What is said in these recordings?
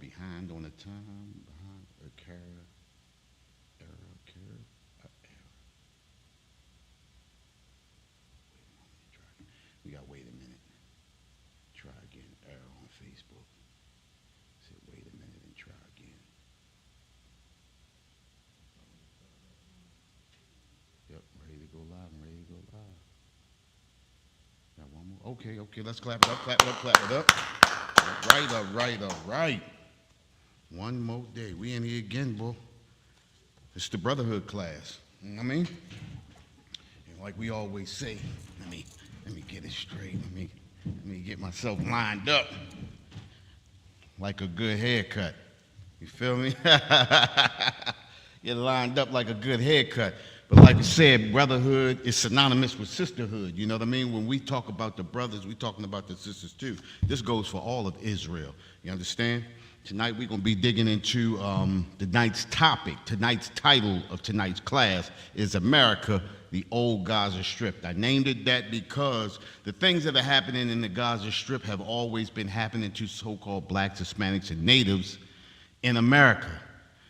behind on the time, behind a error. We got to wait a minute. Try again. Error on Facebook. Said wait a minute and try again. Yep, ready to go live. I'm ready to go live. Got one more. Okay. Let's clap it up. Clap it up. All right. One more day. We in here again, boy. It's the brotherhood class. You know what I mean? And like we always say, let me get it straight. Let me get myself lined up like a good haircut. You feel me? Get lined up like a good haircut. But like I said, brotherhood is synonymous with sisterhood. You know what I mean? When we talk about the brothers, we're talking about the sisters too. This goes for all of Israel. You understand? Tonight we're going to be digging into tonight's topic. Tonight's title of tonight's class is America, the Old Gaza Strip. I named it that because the things that are happening in the Gaza Strip have always been happening to so-called blacks, Hispanics, and natives in America.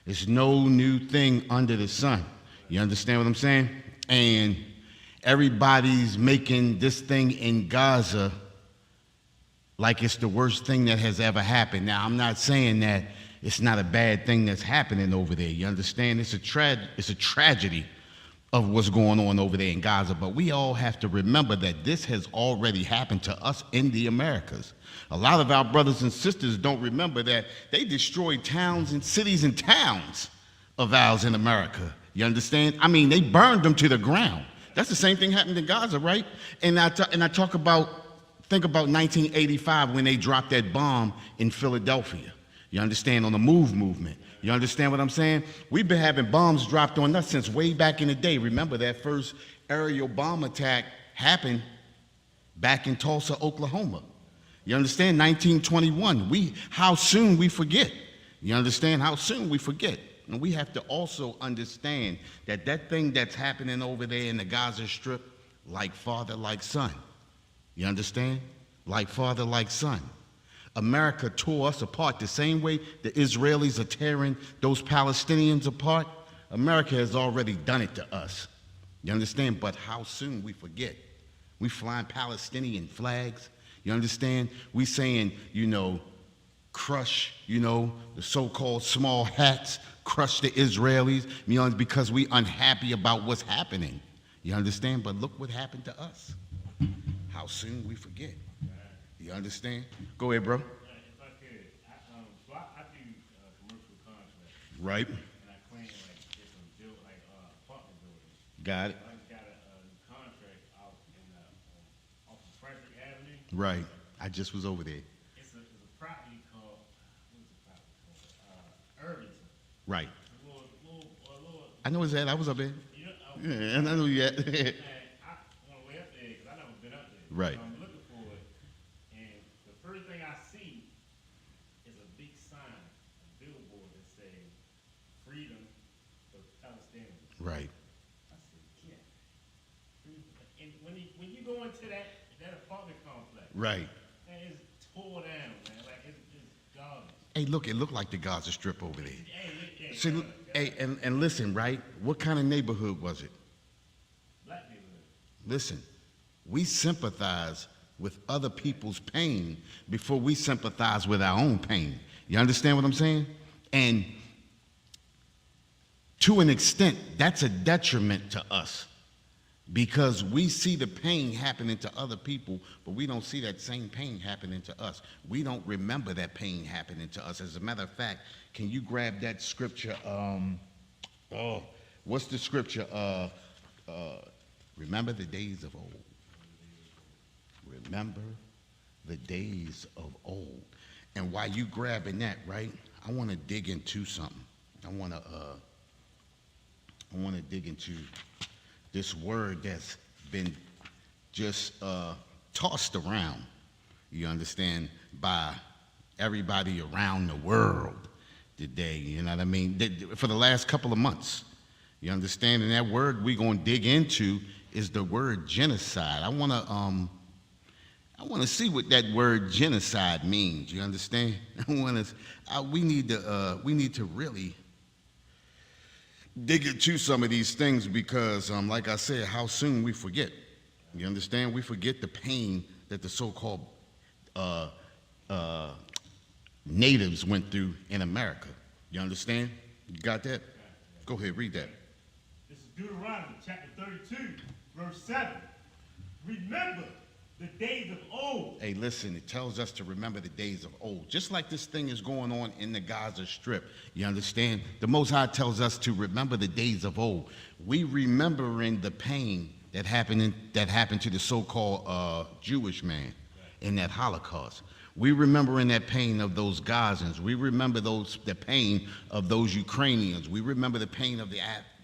It's no new thing under the sun. You understand what I'm saying? And everybody's making this thing in Gaza like it's the worst thing that has ever happened. Now, I'm not saying that it's not a bad thing that's happening over there. You understand? It's a tragedy of what's going on over there in Gaza. But we all have to remember that this has already happened to us in the Americas. A lot of our brothers and sisters don't remember that they destroyed towns and cities and towns of ours in America. You understand? I mean, they burned them to the ground. That's the same thing happened in Gaza, right? And I talk about, think about 1985 when they dropped that bomb in Philadelphia. You understand? On the MOVE movement. You understand what I'm saying? We've been having bombs dropped on us since way back in the day. Remember that first aerial bomb attack happened back in Tulsa, Oklahoma. You understand? 1921. How soon we forget. You understand? How soon we forget. And we have to also understand that that thing that's happening over there in the Gaza Strip, like father, like son. You understand? Like father, like son. America tore us apart the same way the Israelis are tearing those Palestinians apart. America has already done it to us. You understand? But how soon we forget. We flying Palestinian flags. You understand? We saying, crush, the so-called small hats, crush the Israelis, because we unhappy about what's happening. You understand? But look what happened to us. How soon we forget. You understand? Go ahead, bro. If I could, so I do commercial contracts. Right. And I claim different apartment buildings. Got it. I got a contract out off of Frederick Avenue. Right. I just was over there. It's a property called, what is the property called? Irvington. Right. A little, I know it's that. I was up there. Yeah, and I know you at. I want to way up there because I never been up there. Right. So I'm looking for it, and the first thing I see is a big sign, a billboard that says "Freedom for Palestinians." Right. I said, "Yeah." And when you go into that apartment complex, Right. man, it's tore down, man. Like it's garbage. Hey, look, it looked like the Gaza Strip over there. Hey, See, look, hey, and listen, right? What kind of neighborhood was it? black neighborhood. Listen, we sympathize with other people's pain before we sympathize with our own pain. You understand what I'm saying? And to an extent, that's a detriment to us because we see the pain happening to other people, but we don't see that same pain happening to us. We don't remember that pain happening to us. As a matter of fact, can you grab that scripture? What's the scripture? Remember the days of old. Remember the days of old. And while you grabbing that, right, I want to dig into something. I want to dig into this word that's been just tossed around, you understand, by everybody around the world today, you know what I mean, for the last couple of months. You understand? And that word we're going to dig into is the word genocide. I want to see what that word genocide means. You understand? We need to really dig into some of these things because, like I said, how soon we forget. You understand? We forget the pain that the so-called uh, uh, natives went through in America. You understand? You got that? Go ahead, read that. This is Deuteronomy chapter 32, verse 7. Remember the days of old. Hey, listen, it tells us to remember the days of old. Just like this thing is going on in the Gaza Strip, you understand? The Most High tells us to remember the days of old. We remembering the pain that happened to the so-called Jewish man in that Holocaust. We remembering that pain of those Gazans. We remember the pain of those Ukrainians. We remember the pain of the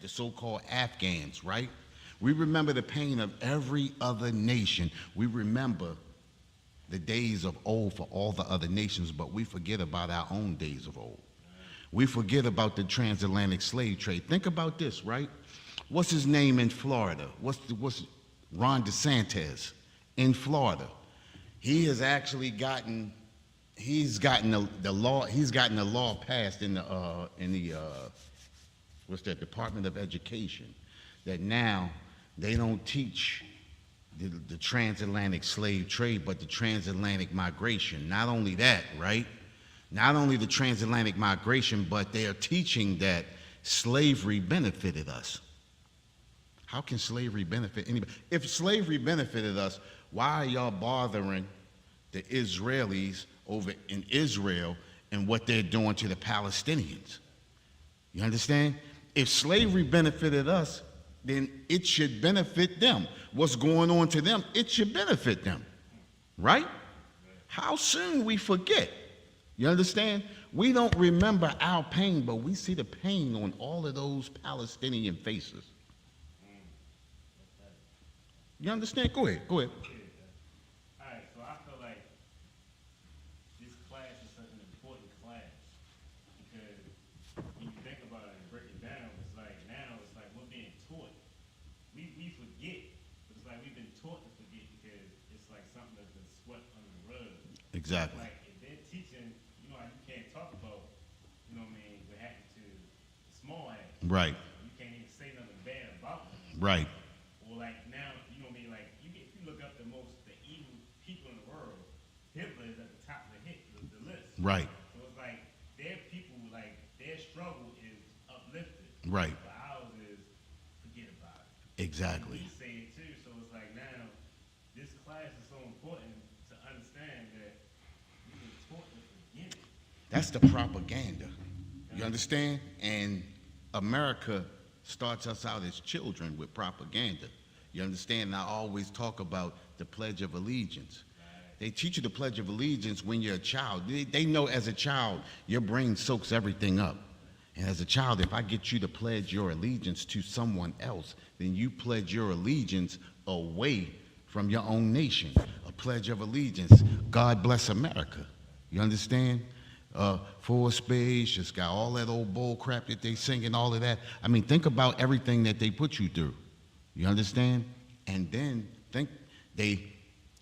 so-called Afghans, right? We remember the pain of every other nation. We remember the days of old for all the other nations, but we forget about our own days of old. We forget about the transatlantic slave trade. Think about this, right? What's his name in Florida? What's Ron DeSantis in Florida? He has actually gotten the law passed in the what's that, Department of Education, that now they don't teach the transatlantic slave trade, but the transatlantic migration. Not only that, right? Not only the transatlantic migration, but they are teaching that slavery benefited us. How can slavery benefit anybody? If slavery benefited us, why are y'all bothering the Israelis over in Israel and what they're doing to the Palestinians? You understand? If slavery benefited us, then it should benefit them. What's going on to them, it should benefit them, right? How soon we forget. You understand? We don't remember our pain, but we see the pain on all of those Palestinian faces. You understand? Go ahead. All right, so I feel like this class is such an important class because when you think about it and break it down, it's like now it's like we're being taught. We forget, but it's like we've been taught to forget because it's like something that's been swept under the rug. Exactly. Like if they're teaching, you know, like you can't talk about, you know what I mean, what happened to the small ass. Right. You can't even say nothing bad about them. Right. Or like now, you know what I mean, like if you look up the evil people in the world, Hitler is at the top of the list. Right. So it's like their people, like their struggle is uplifted. Right. But ours is forget about it. Exactly. We say it too, so it's like now this class is so important to understand that we've been taught to forget it. That's the propaganda. You understand? And America starts us out as children with propaganda. You understand? And I always talk about the Pledge of Allegiance. They teach you the Pledge of Allegiance when you're a child. They know as a child, your brain soaks everything up. And as a child, if I get you to pledge your allegiance to someone else, then you pledge your allegiance away from your own nation. A Pledge of Allegiance. God bless America. You understand? Four spades, just got all that old bull crap that they sing and all of that. I mean, think about everything that they put you through. You understand? And then think they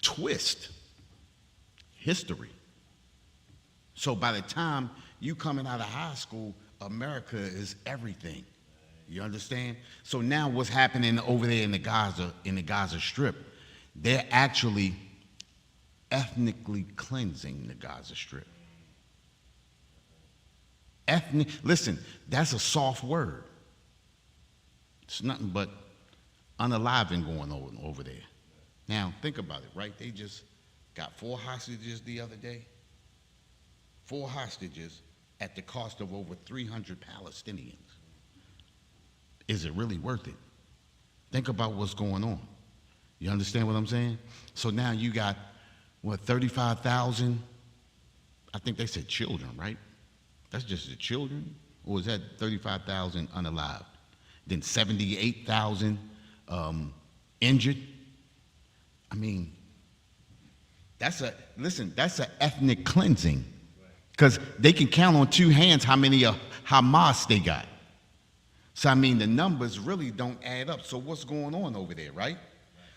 twist history. So by the time you coming out of high school, America is everything. You understand? So now what's happening over there in the Gaza Strip? They're actually ethnically cleansing the Gaza Strip. Listen, that's a soft word. It's nothing but unaliving going on over there. Now, think about it, right? They just got 4 hostages the other day. 4 hostages at the cost of over 300 Palestinians. Is it really worth it? Think about what's going on. You understand what I'm saying? So now you got, 35,000, I think they said children, right? That's just the children? Or is that 35,000 unalived? Then 78,000 injured? I mean, that's an ethnic cleansing. Because they can count on 2 hands how many Hamas they got. So, I mean, the numbers really don't add up. So what's going on over there, right?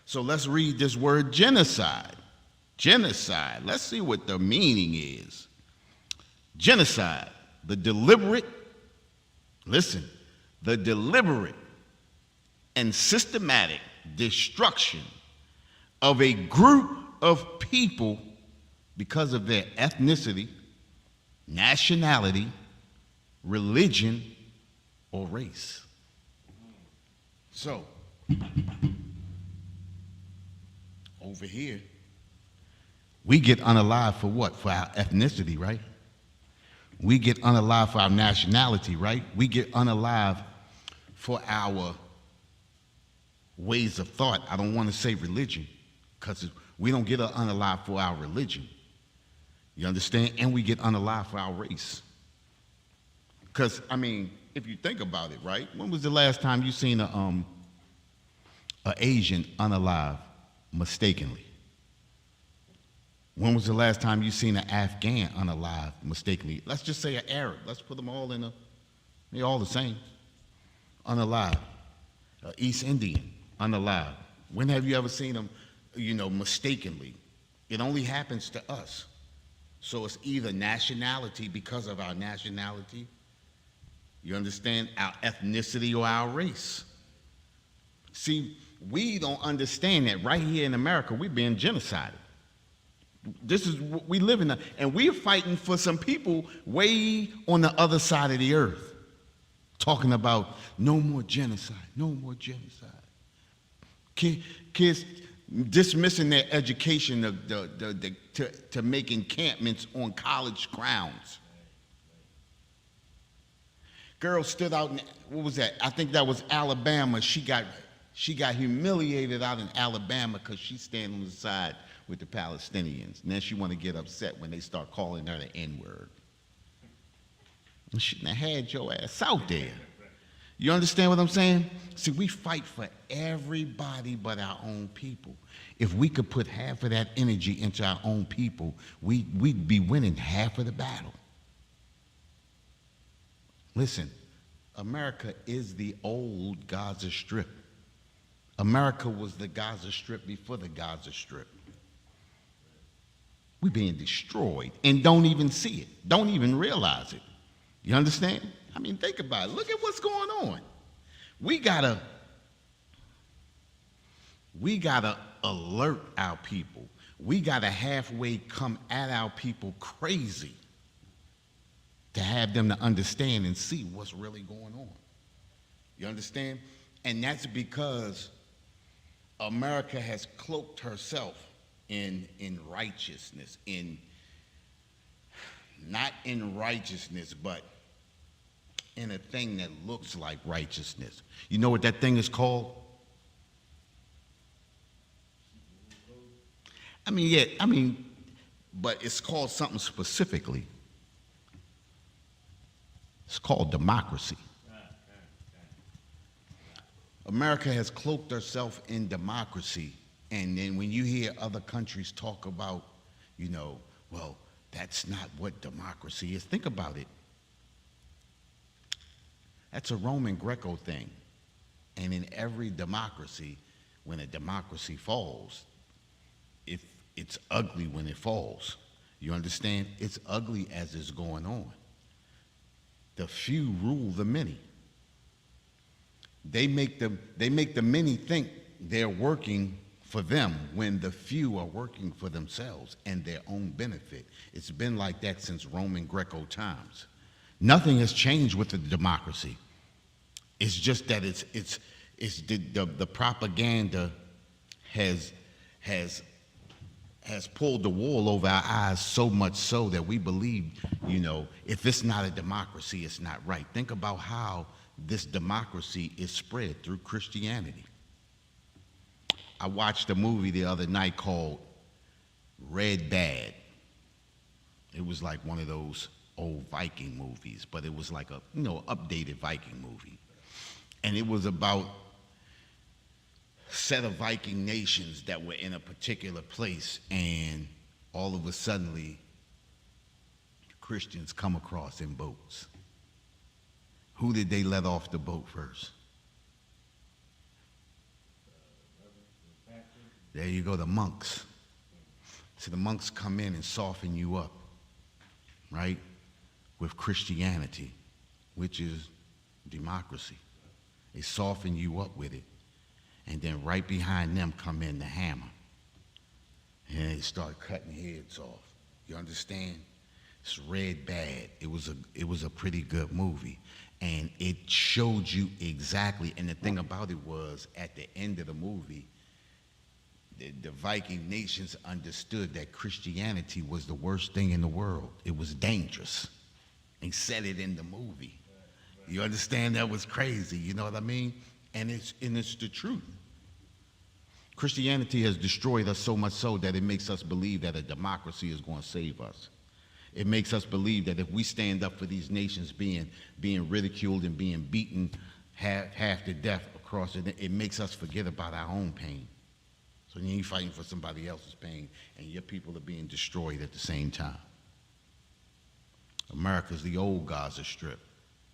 So let's read this word genocide. Genocide. Let's see what the meaning is. Genocide, the deliberate, listen, the deliberate and systematic destruction of a group of people because of their ethnicity, nationality, religion, or race. So, over here, we get unalive for what? For our ethnicity, right? We get unalive for our nationality, right? We get unalive for our ways of thought. I don't want to say religion, because we don't get unalive for our religion. You understand? And we get unalive for our race. Because, I mean, if you think about it, right? When was the last time you seen a Asian unalive mistakenly? When was the last time you seen an Afghan unalive mistakenly? Let's just say an Arab. Let's put them all in they're all the same. Unalive. East Indian, unalive. When have you ever seen them, mistakenly? It only happens to us. So it's either nationality because of our nationality, you understand, our ethnicity or our race. See, we don't understand that right here in America, we're being genocided. This is what we live in, and we're fighting for some people way on the other side of the earth, talking about no more genocide, no more genocide. Kids dismissing their education to make encampments on college grounds. Girl stood out in, what was that? I think that was Alabama. She got humiliated out in Alabama because she standing on the side with the Palestinians. And then she want to get upset when they start calling her the N-word. You shouldn't have had your ass out there. You understand what I'm saying? See, we fight for everybody but our own people. If we could put half of that energy into our own people, we'd be winning half of the battle. Listen, America is the old Gaza Strip. America was the Gaza Strip before the Gaza Strip. We're being destroyed and don't even see it, don't even realize it. You understand? I mean, think about it. Look at what's going on. We gotta alert our people. We gotta halfway come at our people crazy to have them to understand and see what's really going on. You understand? And that's because America has cloaked herself in righteousness, not in righteousness, but in a thing that looks like righteousness. You know what that thing is called? But it's called something specifically. It's called democracy. America has cloaked herself in democracy, and then when you hear other countries talk about, well, that's not what democracy is. Think about it. That's a Roman Greco thing. And in every democracy, when a democracy falls, it's ugly when it falls. You understand? It's ugly as it's going on. The few rule the many. They make the many think they're working for them when the few are working for themselves and their own benefit. It's been like that since Roman Greco times. Nothing has changed with the democracy. It's just that the propaganda has pulled the wool over our eyes so much so that we believe, if it's not a democracy, it's not right. Think about how this democracy is spread through Christianity. I watched a movie the other night called Red Bad. It was like one of those old Viking movies, but it was like a updated Viking movie. And it was about a set of Viking nations that were in a particular place, and all of a sudden Christians come across in boats. Who did they let off the boat first? There you go, the monks. So the monks come in and soften you up, right, with Christianity, which is democracy. They soften you up with it. And then right behind them come in the hammer. And they start cutting heads off. You understand? It's Red Bad. It was a pretty good movie. And it showed you exactly, and the thing about it was, at the end of the movie, the Viking nations understood that Christianity was the worst thing in the world. It was dangerous. They said it in the movie. You understand? That was crazy, you know what I mean? And it's the truth. Christianity has destroyed us so much so that it makes us believe that a democracy is going to save us. It makes us believe that if we stand up for these nations being ridiculed and being beaten half to death across it, it makes us forget about our own pain. So then you're fighting for somebody else's pain, and your people are being destroyed at the same time. America's the old Gaza Strip.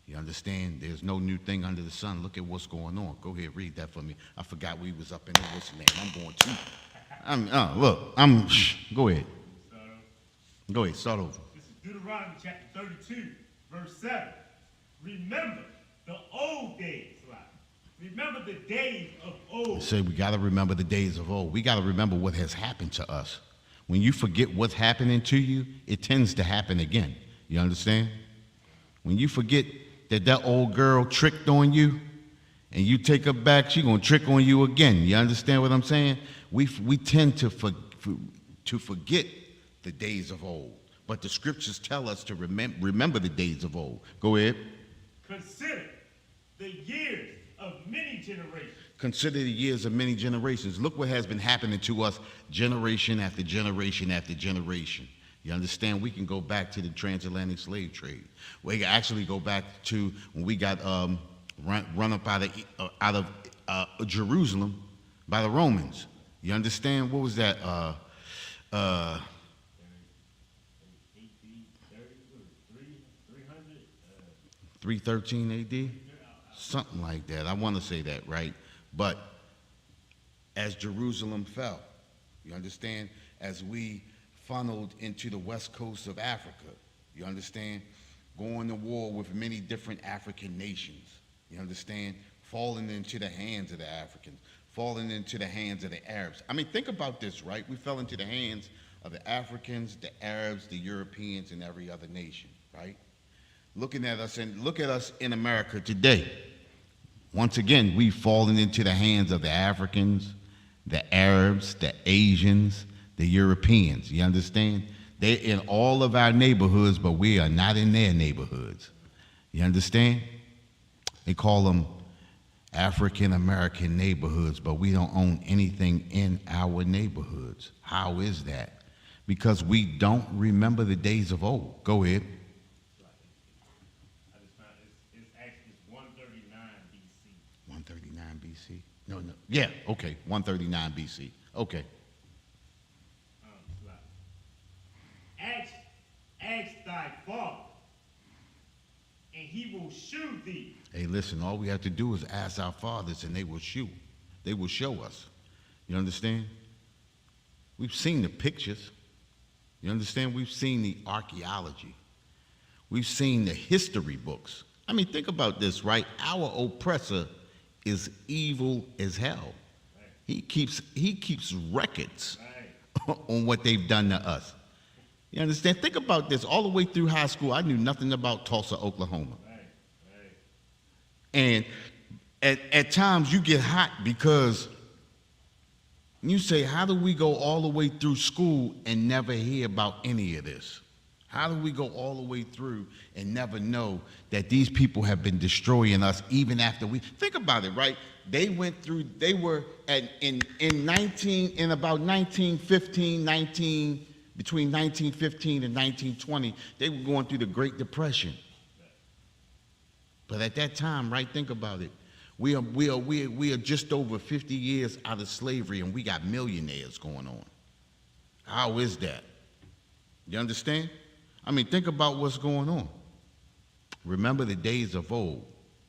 You understand? There's no new thing under the sun. Look at what's going on. Go ahead, read that for me. I forgot we was up in the what's the name. I'm going to. Go ahead. Go ahead, start over. This is Deuteronomy chapter 32, verse 7. Remember the old days, right? Remember the days of old. Say we got to remember the days of old. We got to remember what has happened to us. When you forget what's happening to you, it tends to happen again. You understand? When you forget that old girl tricked on you, and you take her back, she's going to trick on you again. You understand what I'm saying? We tend to forget the days of old. But the scriptures tell us to remember the days of old. Go ahead. Consider the years of many generations. Consider the years of many generations. Look what has been happening to us generation after generation after generation. You understand? We can go back to the transatlantic slave trade. We can actually go back to when we got run up out of Jerusalem by the Romans. You understand? What was that? 313 AD? Something like that. I want to say that, right? But as Jerusalem fell, you understand? As we funneled into the west coast of Africa, you understand? Going to war with many different African nations, you understand? Falling into the hands of the Africans, falling into the hands of the Arabs. I mean, think about this, right? We fell into the hands of the Africans, the Arabs, the Europeans, and every other nation, right? Looking at us, and look at us in America today. Once again, we've fallen into the hands of the Africans, the Arabs, the Asians, the Europeans. You understand? They're in all of our neighborhoods, but we are not in their neighborhoods. You understand? They call them African American neighborhoods, but we don't own anything in our neighborhoods. How is that? Because we don't remember the days of old. Go ahead. I just found it's actually 139 BC. 139 BC? No. Yeah, okay, 139 BC. Okay. Ask thy father, and he will shew thee. Hey, listen, all we have to do is ask our fathers, and they will show us. You understand? We've seen the pictures. You understand? We've seen the archaeology. We've seen the history books. I mean, think about this, right? Our oppressor is evil as hell. Right. He keeps records Right. on what they've done to us. You understand? Think about this. All the way through high school, I knew nothing about Tulsa, Oklahoma. Right. And at times you get hot because you say, how do we go all the way through school and never hear about any of this? How do we go all the way through and never know that these people have been destroying us even after we think about it, right? They were in about 1915, between 1915 and 1920, they were going through the Great Depression. But at that time, right, think about it. We are just over 50 years out of slavery, and we got millionaires going on. How is that? You understand? I mean, think about what's going on. Remember the days of old.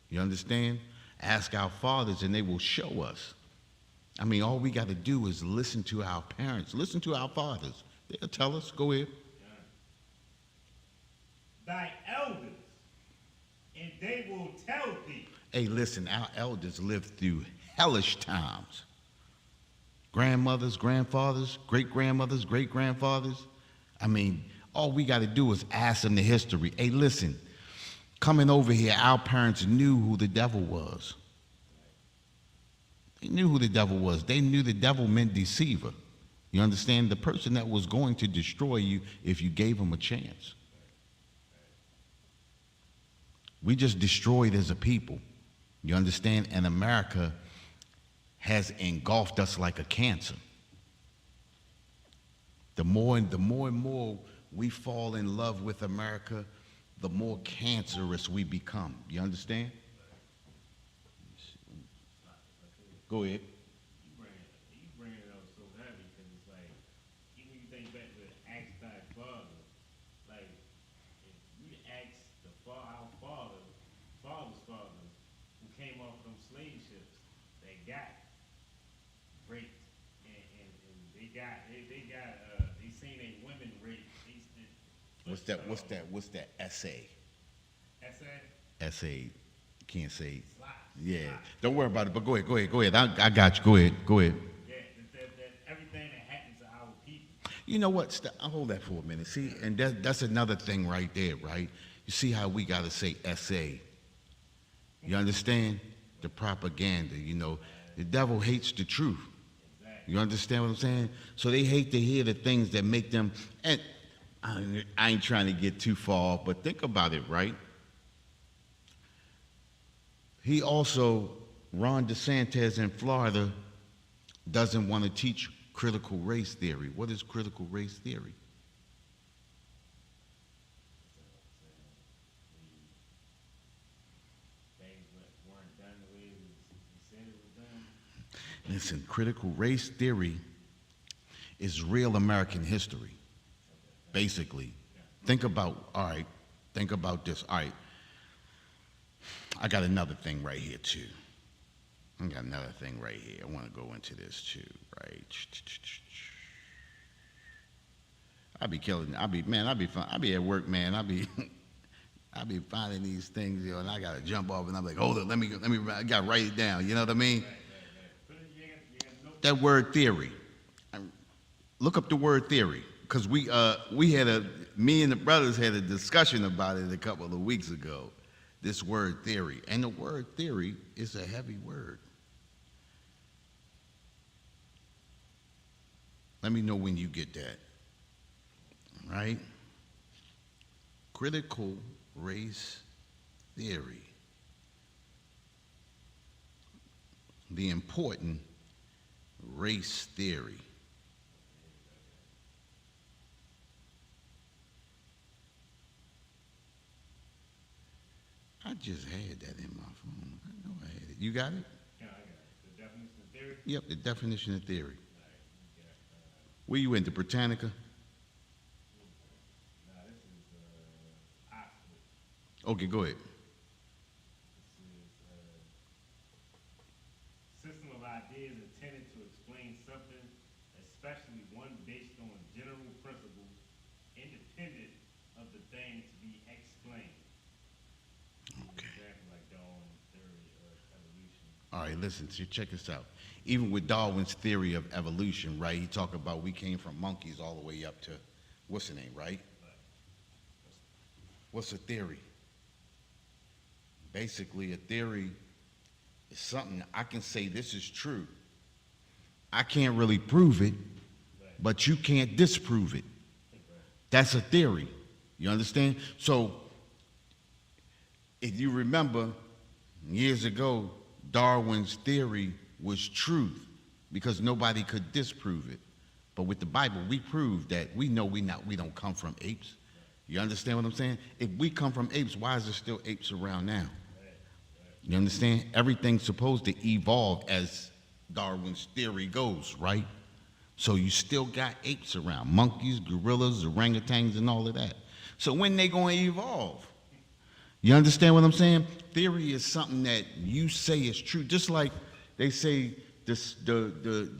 You understand? Ask our fathers, and they will show us. I mean, all we got to do is listen to our parents, listen to our fathers. They'll tell us. Go ahead. Thy elders, and they will tell thee. Hey, listen, our elders lived through hellish times. Grandmothers, grandfathers, great-grandmothers, great-grandfathers. I mean, all we got to do is ask them the history. Hey, listen, coming over here, our parents knew who the devil was. They knew who the devil was. They knew the devil meant deceiver. You understand? The person that was going to destroy you if you gave him a chance. We just destroyed as a people. You understand? And America has engulfed us like a cancer. The more and more we fall in love with America, the more cancerous we become. You understand? Go ahead. You bring it up so heavy because it's like, even you think back to ask thy father, like, if you ask our father's father, who came off them slave ships, they got raped, and they seen a women raped. What's that essay? Essay? Can't say. Slice. Yeah. Don't worry about it, but go ahead. I got you. Go ahead. Yeah, that everything that happened to our people. You know what? I'll hold that for a minute. See, and that's another thing right there, right? You see how we got to say essay. You understand? The propaganda, you know. The devil hates the truth. You understand what I'm saying? So they hate to hear the things that make them, and I ain't trying to get too far off, but think about it, right? He also, Ron DeSantis in Florida, doesn't want to teach critical race theory. What is critical race theory? Things weren't done the way we said it was done. Listen, critical race theory is real American history, basically. Think about this. All right, I got another thing right here, too. I want to go into this, too, right? I be at work, man. I be finding these things, you know, and I got to jump off, and I'm like, hold on, I got to write it down, you know what I mean? That word theory. Look up the word theory, because me and the brothers had a discussion about it a couple of weeks ago, this word theory. And the word theory is a heavy word. Let me know when you get that, right? Critical race theory. The important race theory. I just had that in my phone. I know I had it. You got it? Yeah, I got it. The definition of theory? Yep, the definition of theory. All right, we got, Where you into, Britannica? nah, this is Oxford. Okay, go ahead. This is system of ideas intended to explain something, especially one based on general principles, independent of the thing to be explained. Okay. Example like Darwin's theory of evolution. All right, listen, so check this out. Even with Darwin's theory of evolution, right, he talked about we came from monkeys all the way up to, what's the name, right? What's a theory? Basically, a theory is something I can say this is true. I can't really prove it, but you can't disprove it. That's a theory. You understand? So, if you remember, years ago, Darwin's theory was truth because nobody could disprove it. But with the Bible, we prove that we know we don't come from apes. You understand what I'm saying? If we come from apes, why is there still apes around now? You understand? Everything's supposed to evolve as Darwin's theory goes, right? So you still got apes around, monkeys, gorillas, orangutans, and all of that. So when they going to evolve? You understand what I'm saying? Theory is something that you say is true. Just like they say the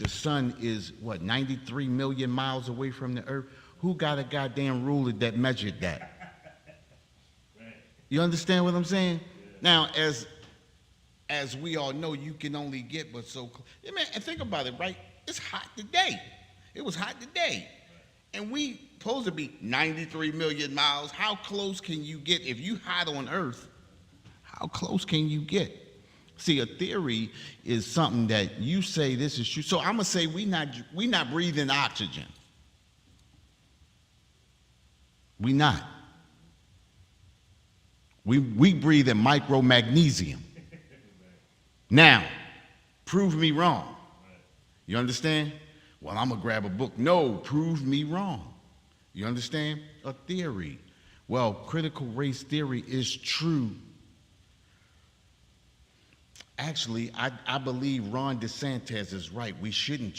sun is, 93 million miles away from the earth? who got a goddamn ruler that measured that? Right. You understand what I'm saying? Now, as we all know, you can only get but so close. Yeah, man, and think about it, right? It's hot today. It was hot today. And we supposed to be 93 million miles. How close can you get? If you hot on Earth, how close can you get? See, a theory is something that you say this is true. So I'm gonna say we not breathing oxygen. We not. We breathe in micromagnesium. Now, prove me wrong. You understand? Well, I'm gonna grab a book. No, prove me wrong. You understand? A theory. Well, critical race theory is true. Actually, I believe Ron DeSantis is right. We shouldn't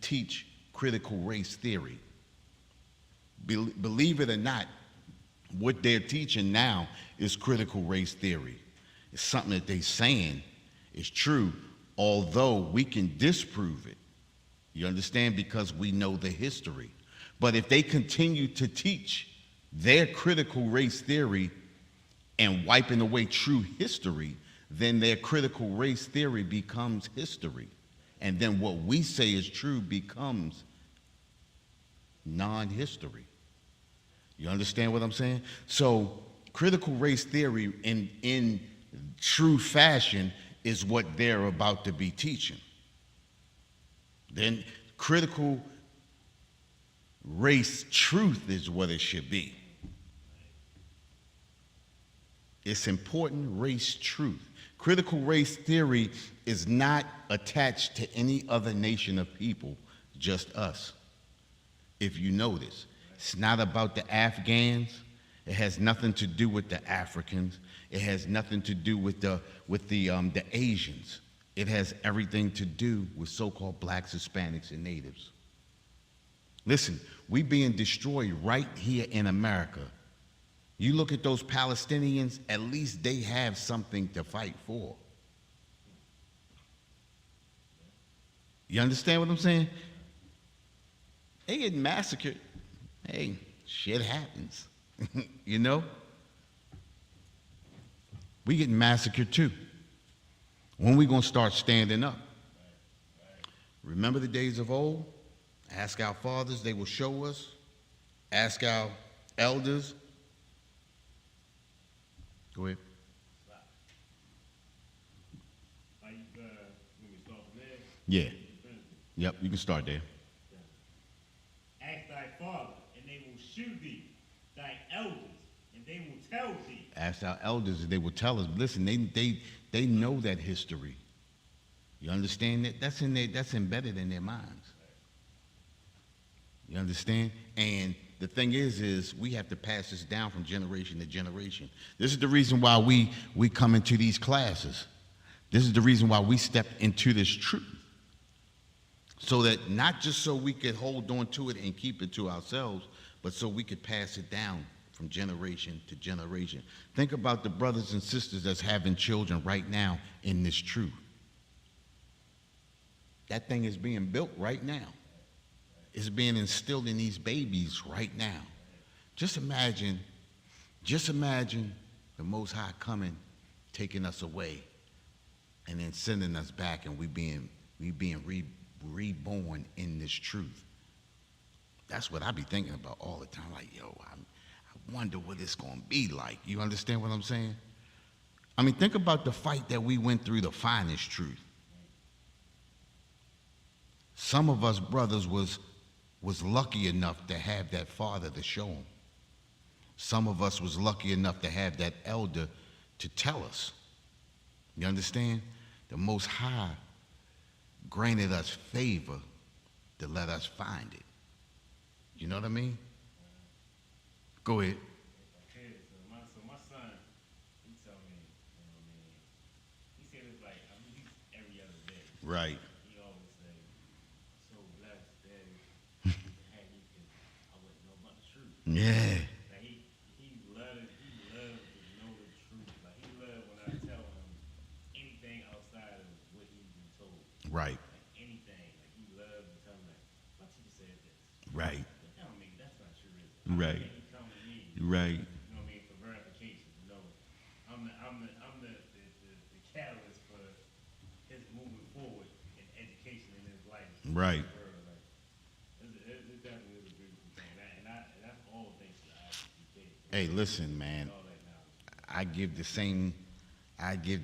teach critical race theory. Believe it or not, what they're teaching now is critical race theory. It's something that they're saying is true, although we can disprove it. You understand? Because we know the history. But if they continue to teach their critical race theory and wiping away true history, then their critical race theory becomes history. And then what we say is true becomes non-history. You understand what I'm saying? So critical race theory in true fashion is what they're about to be teaching. Then critical race truth is what it should be. It's important race truth. Critical race theory is not attached to any other nation of people, just us. If you notice, it's not about the Afghans. It has nothing to do with the Africans. It has nothing to do with the Asians. It has everything to do with so-called blacks, Hispanics, and natives. Listen, we being destroyed right here in America. You look at those Palestinians, at least they have something to fight for. You understand what I'm saying? They get massacred. Hey, shit happens. You know? We get massacred too. When we gonna start standing up? Remember the days of old? Ask our fathers, they will show us. Ask our elders. Go ahead. When we start from there, Yeah. Yep, you can start there. ask thy father, and they will shew thee, thy elders, and they will tell thee. Ask our elders, and they will tell us. Listen, they know that history. You understand that? That's embedded in their minds. You understand? And the thing is we have to pass this down from generation to generation. This is the reason why we come into these classes. This is the reason why we step into this truth. So that not just so we could hold on to it and keep it to ourselves, but so we could pass it down from generation to generation. Think about the brothers and sisters that's having children right now in this truth. That thing is being built right now. It's being instilled in these babies right now. Just imagine the Most High coming, taking us away, and then sending us back, and we being reborn in this truth. That's what I be thinking about all the time. Like, yo, I wonder what it's gonna be like. You understand what I'm saying? I mean, think about the fight that we went through to find this truth. Some of us brothers was lucky enough to have that father to show them. Some of us was lucky enough to have that elder to tell us. You understand? The Most High granted us favor to let us find it. You know what I mean? Go ahead. Okay, so my son, he told me, you know what I mean? He said it's like, he's every other day. Right. He always say, I'm so blessed, Daddy. Had you, 'cause I wouldn't know about the truth. Yeah. Like he loved to know the truth. Like he loved when I tell him anything outside of what he's been told. Right. Like anything. Like he loved to tell me, like, my teacher said this. Right. But no, the catalyst for his moving forward in education in his life. Right. Like, it definitely is a beautiful thing. And that's all thanks to the ICPK. Hey, listen, man. All that knowledge. I give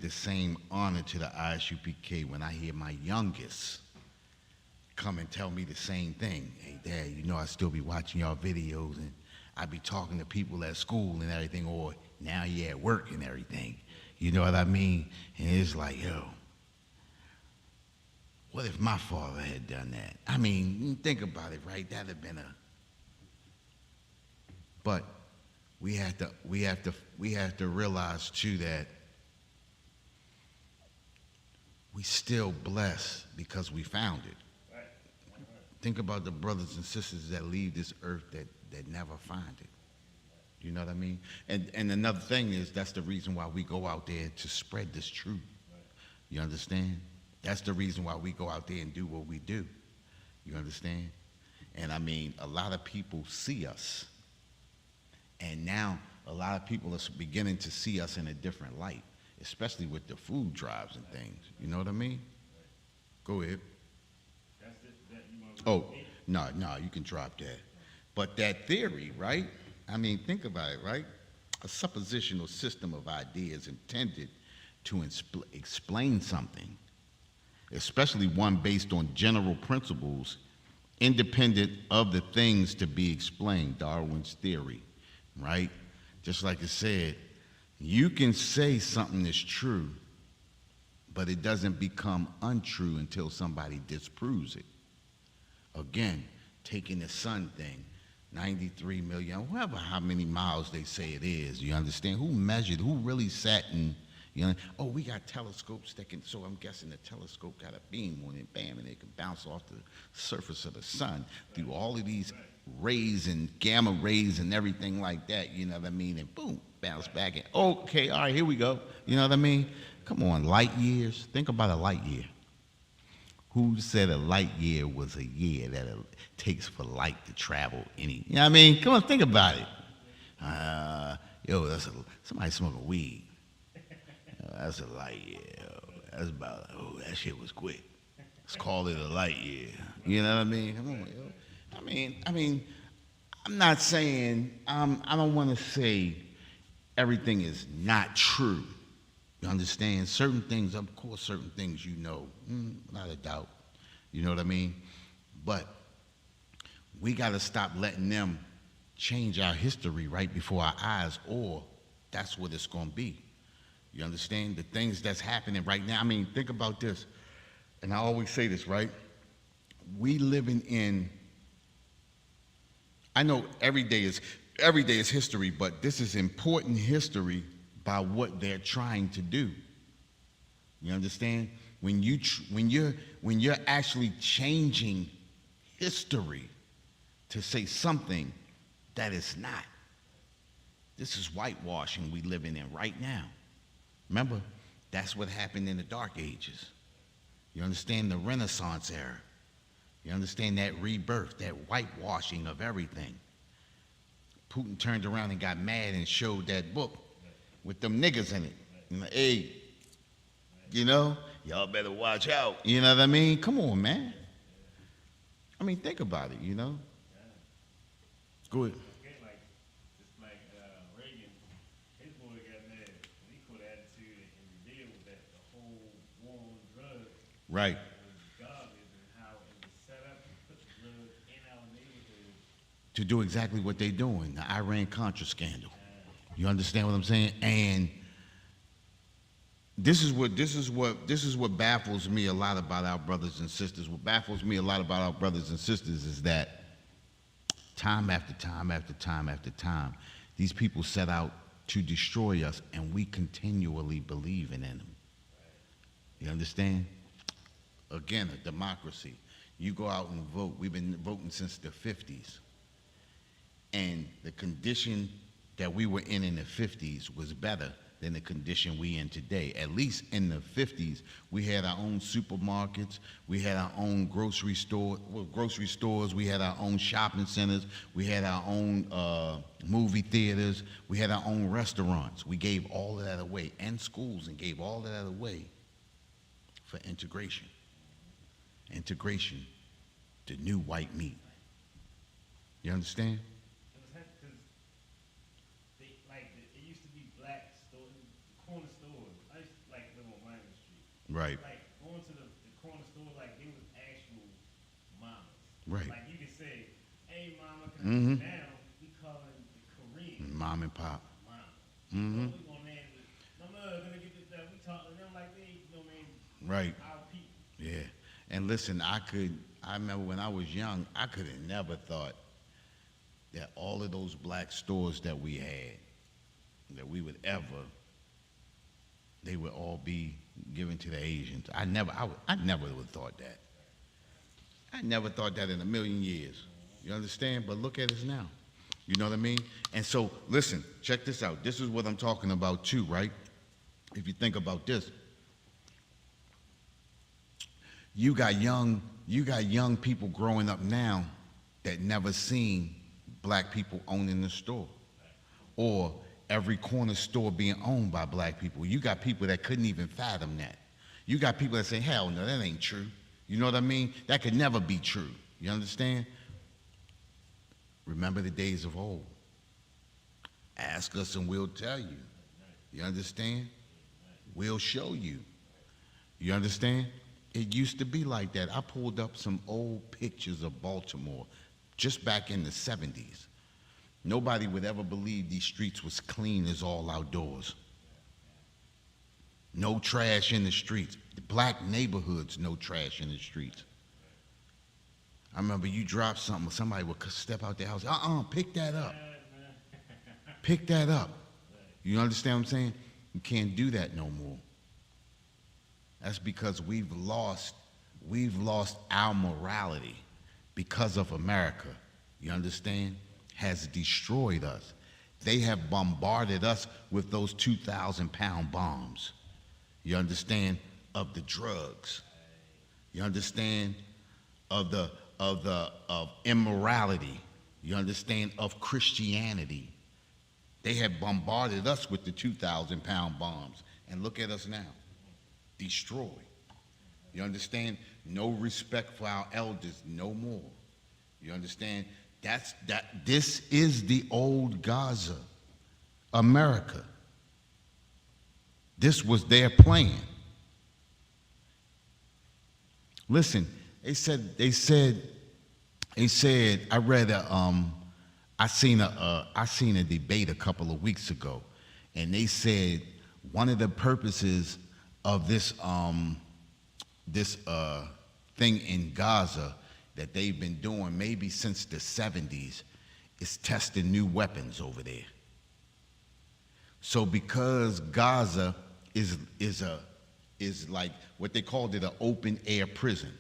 the same honor to the ISUPK when I hear my youngest come and tell me the same thing. Hey, Dad, you know I still be watching y'all videos and I be talking to people at school and everything, or now you at work and everything. You know what I mean? And it's like, yo, what if my father had done that? I mean, think about it, right? That'd have been a. But we have to realize too that we still blessed because we found it. Think about the brothers and sisters that leave this earth that never find it. You know what I mean? And another thing is that's the reason why we go out there to spread this truth. You understand? That's the reason why we go out there and do what we do. You understand? And I mean, a lot of people see us. And now a lot of people are beginning to see us in a different light, especially with the food drives and things. You know what I mean? Go ahead. Oh, no, you can drop that. But that theory, right? I mean, think about it, right? A suppositional system of ideas intended to explain something, especially one based on general principles independent of the things to be explained, Darwin's theory, right? Just like it said, you can say something is true, but it doesn't become untrue until somebody disproves it. Again, taking the sun thing, 93 million, whoever how many miles they say it is, you understand? Who measured, who really sat and, you know, oh, we got telescopes that can, so I'm guessing the telescope got a beam on it, bam, and it can bounce off the surface of the sun through all of these rays and gamma rays and everything like that, you know what I mean? And boom, bounce back and, okay, all right, here we go. You know what I mean? Come on, light years. Think about a light year. Who said a light year was a year that it takes for light to travel any? You know what I mean? Come on, think about it. That's somebody smoking weed. That's a light year. That's about, that shit was quick. Let's call it a light year. You know what I mean? Come on, yo. I mean, I'm not saying, I don't want to say everything is not true. You understand? Certain things, of course, certain things you know, not a doubt. You know what I mean? But we got to stop letting them change our history right before our eyes, or that's what it's going to be. You understand? The things that's happening right now. I mean, think about this. And I always say this, right? We living in, I know every day is history, but this is important history by what they're trying to do. You understand? When you're actually changing history to say something that is not. This is whitewashing we living in right now. Remember, that's what happened in the Dark Ages. You understand the Renaissance era. You understand that rebirth, that whitewashing of everything. Putin turned around and got mad and showed that book with them niggas in it. And like, hey, you know, y'all better watch out. You know what I mean? Come on, man. I mean, think about it, you know? Go ahead. Reagan, his boy got mad. And he put attitude and revealed that the whole war on drugs Right. was garbage and how it was set up to put drugs in our neighborhood. To do exactly what they're doing, the Iran-Contra scandal. You understand what I'm saying? And this is what baffles me a lot about our brothers and sisters. What baffles me a lot about our brothers and sisters is that time after time after time after time, these people set out to destroy us, and we continually believe in them. You understand? Again, a democracy. You go out and vote. We've been voting since the 50s. And the condition that we were in the 50s was better than the condition we in today. At least in the 50s, we had our own supermarkets, we had our own grocery stores, we had our own shopping centers, we had our own movie theaters, we had our own restaurants. We gave all of that away, and schools, and gave all of that away for integration. Integration, the new white meat. You understand? It used to be black stores, corner stores. I used to live on Minor Street. Right. Like going to the corner store, like they was actual mamas. Right. Like you could say, "Hey, mama, can I now we calling the Korean Mom and pop. mama." Mm-hmm. So we gonna man, mama gonna get this done. We talking to them like they, Right. our people. Yeah. And listen, I remember when I was young, I could have never thought that all of those black stores that we had, that we would ever, they would all be given to the Asians. I never would have thought that. I never thought that in a million years. You understand? But look at us now. You know what I mean? And so, listen, check this out. This is what I'm talking about too, right? If you think about this, you got young people growing up now that never seen black people owning the store, or every corner store being owned by black people. You got people that couldn't even fathom that. You got people that say, hell no, that ain't true. You know what I mean? That could never be true. You understand? Remember the days of old. Ask us and we'll tell you. You understand? We'll show you. You understand? It used to be like that. I pulled up some old pictures of Baltimore just back in the 70s. Nobody would ever believe these streets was clean as all outdoors. No trash in the streets. The black neighborhoods, no trash in the streets. I remember you dropped something, somebody would step out their house, pick that up. Pick that up. You understand what I'm saying? You can't do that no more. That's because we've lost our morality because of America. You understand? Has destroyed us. They have bombarded us with those 2,000-pound bombs. You understand? Of the drugs. You understand? Of immorality. You understand? Of Christianity. They have bombarded us with the 2,000-pound bombs. And look at us now. Destroyed. You understand? No respect for our elders, no more. You understand? This is the old Gaza, America. This was their plan. Listen, they said, I seen a debate a couple of weeks ago, and they said one of the purposes of this thing in Gaza that they've been doing maybe since the 70s is testing new weapons over there. So because Gaza is like what they called it, an open air prison.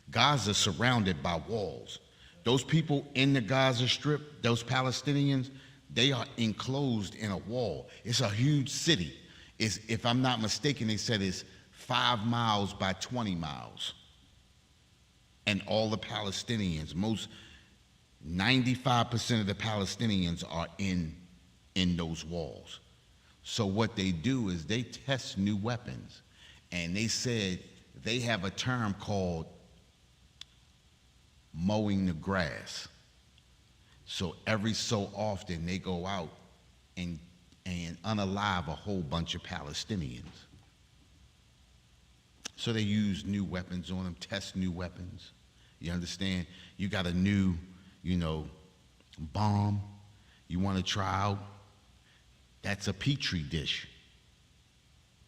Gaza surrounded by walls. Those people in the Gaza Strip, those Palestinians, they are enclosed in a wall. It's a huge city. If I'm not mistaken, they said it's 5 miles by 20 miles. And all the Palestinians, 95% of the Palestinians are in those walls. So what they do is they test new weapons. And they said they have a term called mowing the grass. So every so often they go out and unalive a whole bunch of Palestinians. So they use new weapons on them, test new weapons. You understand? You got a new, bomb you want to try out. That's a petri dish.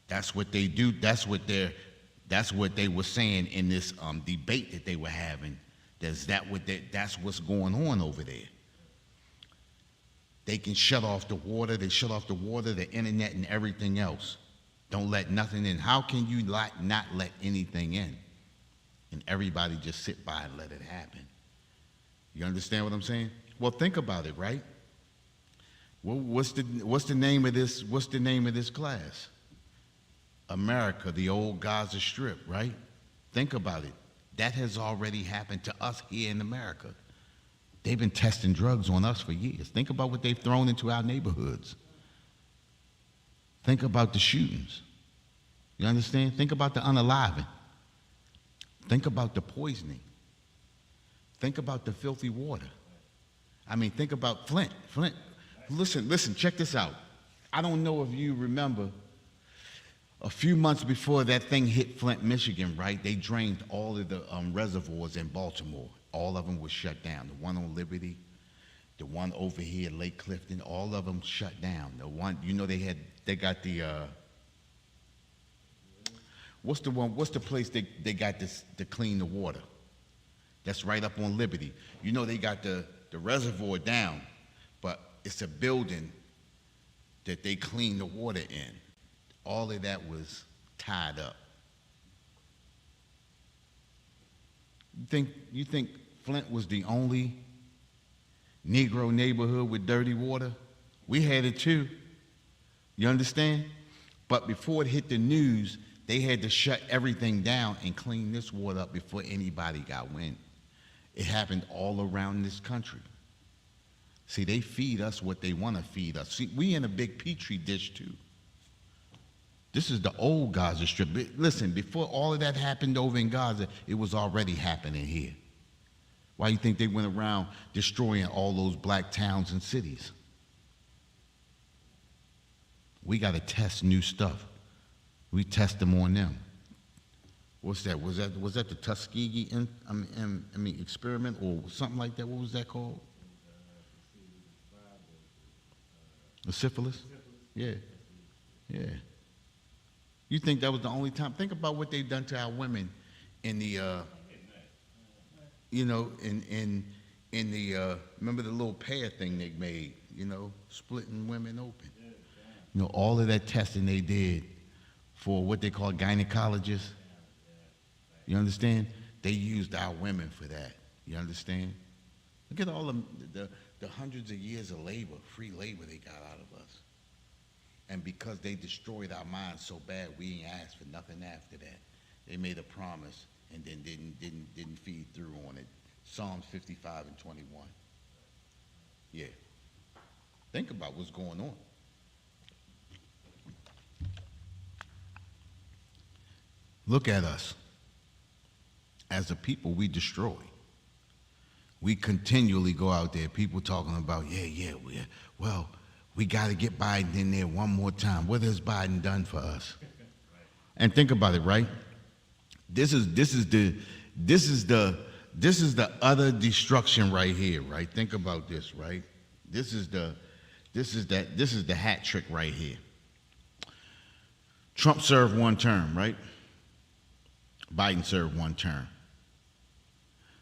That's what they do. That's what they were saying in this debate that they were having. That's what's going on over there. They can shut off the water. They shut off the water, the internet, and everything else. Don't let nothing in. How can you not let anything in? And everybody just sit by and let it happen. You understand what I'm saying? Well, think about it, right? Well, what's the name of this? What's the name of this class? America, the old Gaza Strip, right? Think about it. That has already happened to us here in America. They've been testing drugs on us for years. Think about what they've thrown into our neighborhoods. Think about the shootings. You understand? Think about the unaliving. Think about the poisoning. Think about the filthy water. I mean, think about Flint. Flint. Listen, check this out. I don't know if you remember a few months before that thing hit Flint, Michigan, right? They drained all of the reservoirs in Baltimore. All of them were shut down. The one on Liberty, the one over here at Lake Clifton, all of them shut down. The one, you know, they got the, what's the place they got to clean the water? That's right up on Liberty. You know, they got the reservoir down, but it's a building that they clean the water in. All of that was tied up. You think Flint was the only Negro neighborhood with dirty water? We had it too. You understand? But before it hit the news, they had to shut everything down and clean this water up before anybody got wind. It happened all around this country. See, they feed us what they want to feed us. See, we in a big petri dish too. This is the old Gaza Strip. Listen, before all of that happened over in Gaza, it was already happening here. Why do you think they went around destroying all those black towns and cities? We got to test new stuff. We test them on them. What's that? Was that the Tuskegee experiment or something like that? What was that called? The syphilis? Yeah. Yeah. You think that was the only time? Think about what they've done to our women in the, you know, in the, remember the little pear thing they made, you know, splitting women open. You know, all of that testing they did for what they call gynecologists. You understand? They used our women for that. You understand? Look at all the hundreds of years of labor, free labor they got out of us. And because they destroyed our minds so bad, we ain't asked for nothing after that. They made a promise and then didn't feed through on it. Psalms 55 and 21. Yeah. Think about what's going on. Look at us. As a people, we destroy. We continually go out there, people talking about, well, we got to get Biden in there one more time. What has Biden done for us? And think about it, right? This is the utter destruction right here, right? Think about this, right? This is the hat trick right here. Trump served one term, right? Biden served one term.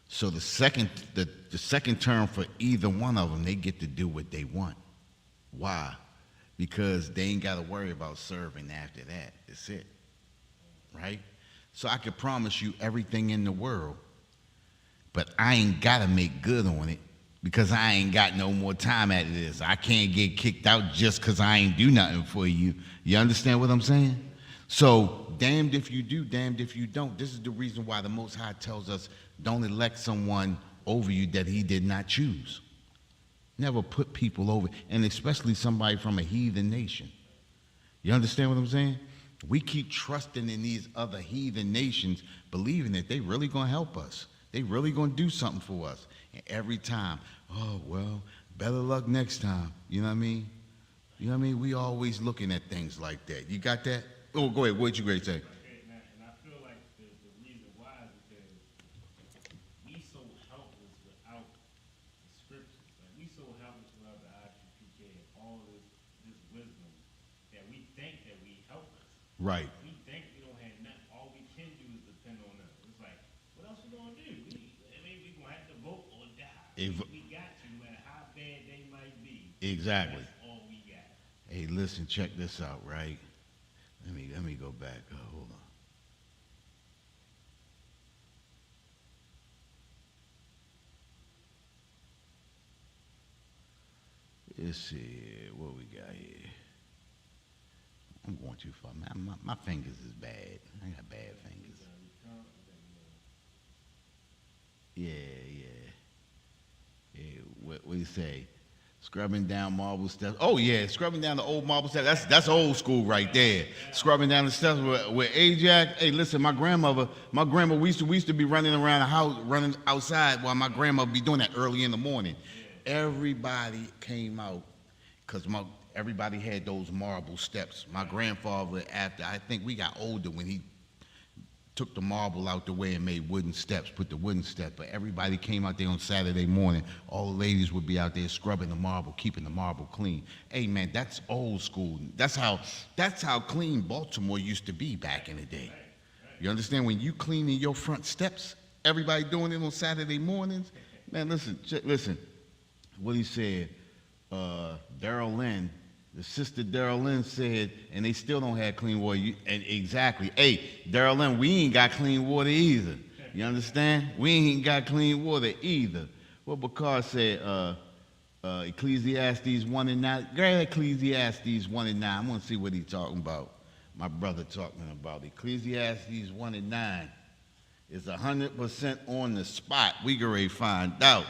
So the second term for either one of them, they get to do what they want. Why? Because they ain't got to worry about serving after that. That's it. Right? So I could promise you everything in the world, but I ain't got to make good on it because I ain't got no more time at this. I can't get kicked out just because I ain't do nothing for you. You understand what I'm saying? So damned if you do, damned if you don't. This is the reason why the Most High tells us don't elect someone over you that he did not choose. Never put people over, and especially somebody from a heathen nation. You understand what I'm saying? We keep trusting in these other heathen nations, believing that they really gonna help us. They really gonna do something for us. And every time, oh, well, better luck next time. You know what I mean? You know what I mean? We always looking at things like that. You got that? Oh, go ahead. What you ready to say? Okay, and I feel like the reason why is because we so helpless without the scriptures. Like we so helpless without the IQPK and all this wisdom that we think that we helpless. Right. We think we don't have nothing. All we can do is depend on them. It's like, what else we gonna do? We gonna have to vote or die. We got to, no matter how bad they might be. Exactly. That's all we got. Hey, listen, check this out, right? Let me go back. Hold on. Let's see what we got here. I'm going too far, man. My fingers is bad. I got bad fingers. Yeah. What do you say? Scrubbing down marble steps. Oh yeah, scrubbing down the old marble steps. That's old school right there. Scrubbing down the steps with Ajax. Hey, listen, my grandma, we used to be running around the house, running outside while my grandma be doing that early in the morning. Everybody came out because everybody had those marble steps. My grandfather, after I think we got older, when he took the marble out the way and made wooden steps, put the wooden steps. But everybody came out there on Saturday morning. All the ladies would be out there scrubbing the marble, keeping the marble clean. Hey man, that's old school. That's how clean Baltimore used to be back in the day. You understand? When you cleaning your front steps, everybody doing it on Saturday mornings. Man, listen. What he said, Daryl Lynn, the sister Daryl Lynn said, and they still don't have clean water. And exactly. Hey, Daryl Lynn, we ain't got clean water either. You understand? We ain't got clean water either. What Bakar said, Ecclesiastes 1 and 9. Grab Ecclesiastes 1 and 9. I want to see what he's talking about. My brother talking about Ecclesiastes 1 and 9. It's 100% on the spot. We can already find out.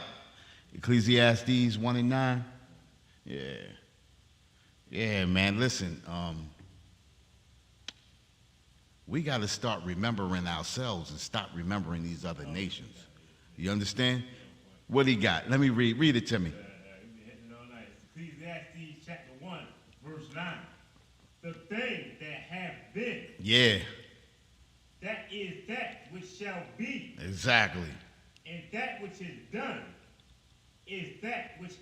Ecclesiastes 1 and 9. Yeah, man, listen, we got to start remembering ourselves and stop remembering these other nations. You understand? What he got? Let me read it to me. Ecclesiastes chapter 1, verse 9. The thing that hath been. Yeah. That is that which shall be. Exactly. And that which is done is that which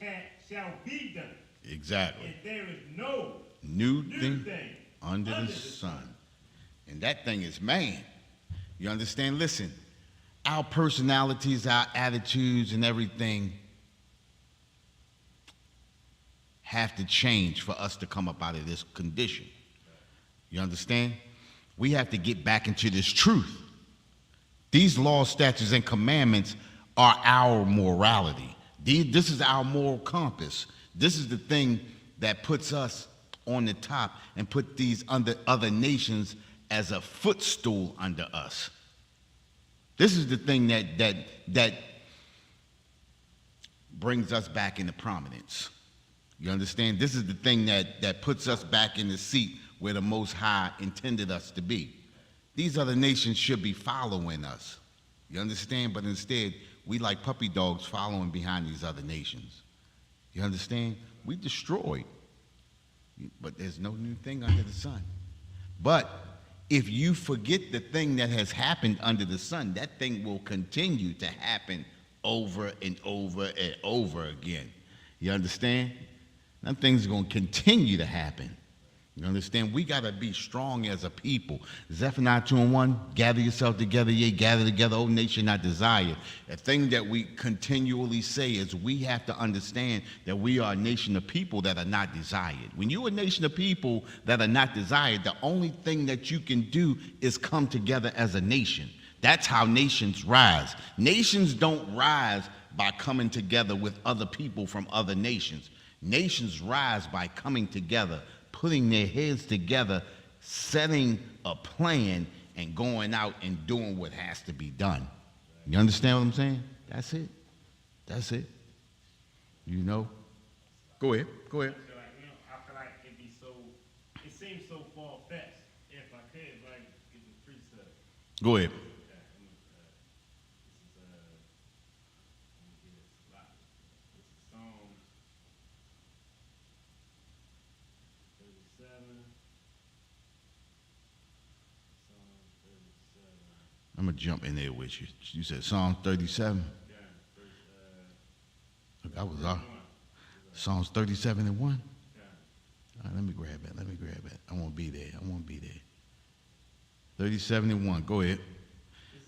shall be done. Exactly. And there is no new thing under the sun. And that thing is man. You understand? Listen, our personalities, our attitudes, and everything have to change for us to come up out of this condition. You understand? We have to get back into this truth. These laws, statutes, and commandments are our morality. This is our moral compass. This is the thing that puts us on the top and put these other nations as a footstool under us. This is the thing that brings us back into prominence. You understand? This is the thing that puts us back in the seat where the Most High intended us to be. These other nations should be following us. You understand? But instead, we like puppy dogs following behind these other nations. You understand? We destroyed. But there's no new thing under the sun. But if you forget the thing that has happened under the sun, that thing will continue to happen over and over and over again. You understand? That thing's going to continue to happen. You understand? We got to be strong as a people. Zephaniah 2 and 1, gather yourself together, yea, gather together, O nation not desired. The thing that we continually say is we have to understand that we are a nation of people that are not desired. When you're a nation of people that are not desired, the only thing that you can do is come together as a nation. That's how nations rise. Nations don't rise by coming together with other people from other nations. Nations rise by coming together, putting their heads together, setting a plan, and going out and doing what has to be done. You understand what I'm saying? That's it. That's it. You know? Go ahead. I feel like it seems so far-fetched. If I could, like, give a precept. Go ahead. I'm going to jump in there with you. You said Psalm 37? That was Psalms 37 and 1? All right, let me grab it. I won't be there. 37 and 1. Go ahead. It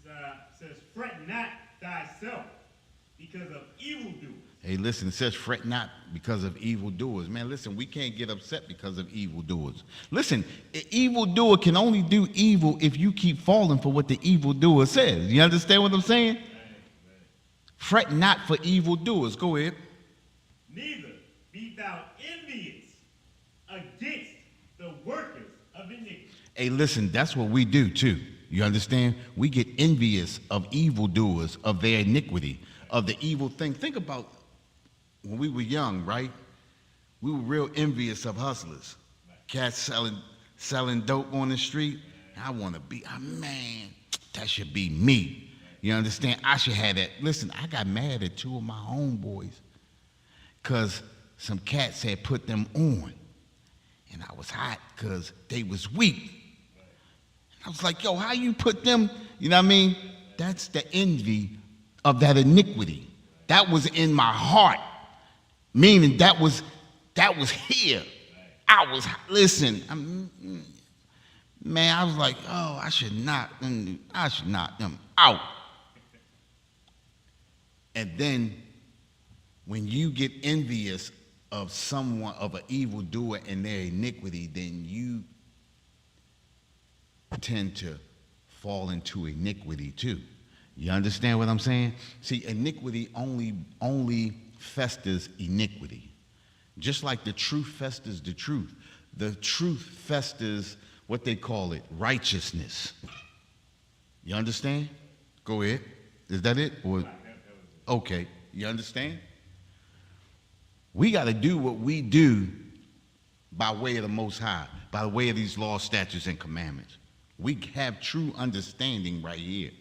says, fret not thyself because of evildoers. Hey, listen, it says fret not because of evildoers. Man, listen, we can't get upset because of evildoers. Listen, an evildoer can only do evil if you keep falling for what the evildoer says. You understand what I'm saying? Right. Fret not for evildoers. Go ahead. Neither Be thou envious against the workers of iniquity. Hey, listen, that's what we do too. You understand? We get envious of evildoers, of their iniquity, of the evil thing. Think about when we were young, right? We were real envious of hustlers. Cats selling dope on the street. I want to be, man, that should be me. You understand? I should have that. Listen, I got mad at two of my homeboys because some cats had put them on. And I was hot because they was weak. I was like, yo, how you put them, you know what I mean? That's the envy of that iniquity. That was in my heart, meaning that was here. I was, listen, man, I was like, oh, I should knock them out. And then when you get envious of someone, of an evildoer and their iniquity, then you tend to fall into iniquity too. You understand what I'm saying? See, iniquity only festers iniquity. Just like the truth festers the truth. The truth festers what they call it, righteousness. You understand? Go ahead. Is that it? Or, okay, you understand? We got to do what we do by way of the Most High, by the way of these laws, statutes, and commandments. We have true understanding right here.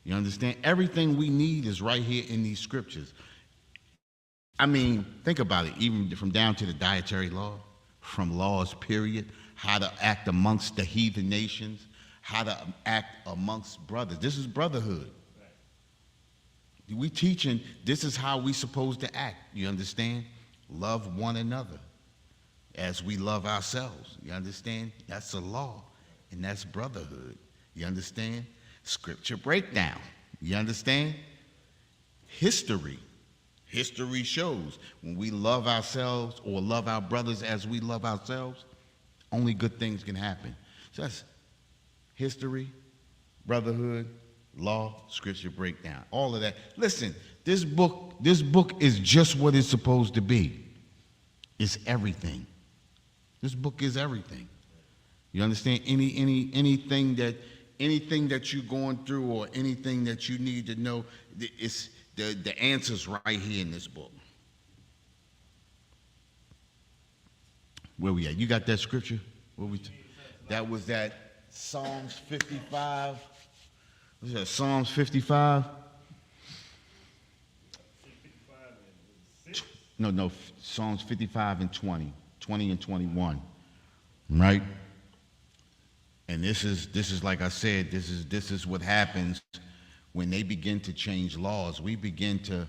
You understand? Everything we need is right here in these scriptures. I mean, think about it, even from down to the dietary law, from laws, period, how to act amongst the heathen nations, how to act amongst brothers. This is brotherhood. We teaching this is how we supposed to act. You understand? Love one another as we love ourselves. You understand? That's the law, and that's brotherhood. You understand? Scripture breakdown. You understand? History. History shows when we love ourselves or love our brothers as we love ourselves, only good things can happen. So that's history, brotherhood, law, scripture breakdown, all of that. Listen, this book is just what it's supposed to be. It's everything. This book is everything. You understand? Anything that you're going through or anything that you need to know, it's the answer's right here in this book. Where we at? You got that scripture? That was that Psalms 55. What's that? Psalms 55? No, Psalms 55 and 20 and 21, right? And this is like I said, this is what happens when they begin to change laws. We begin to,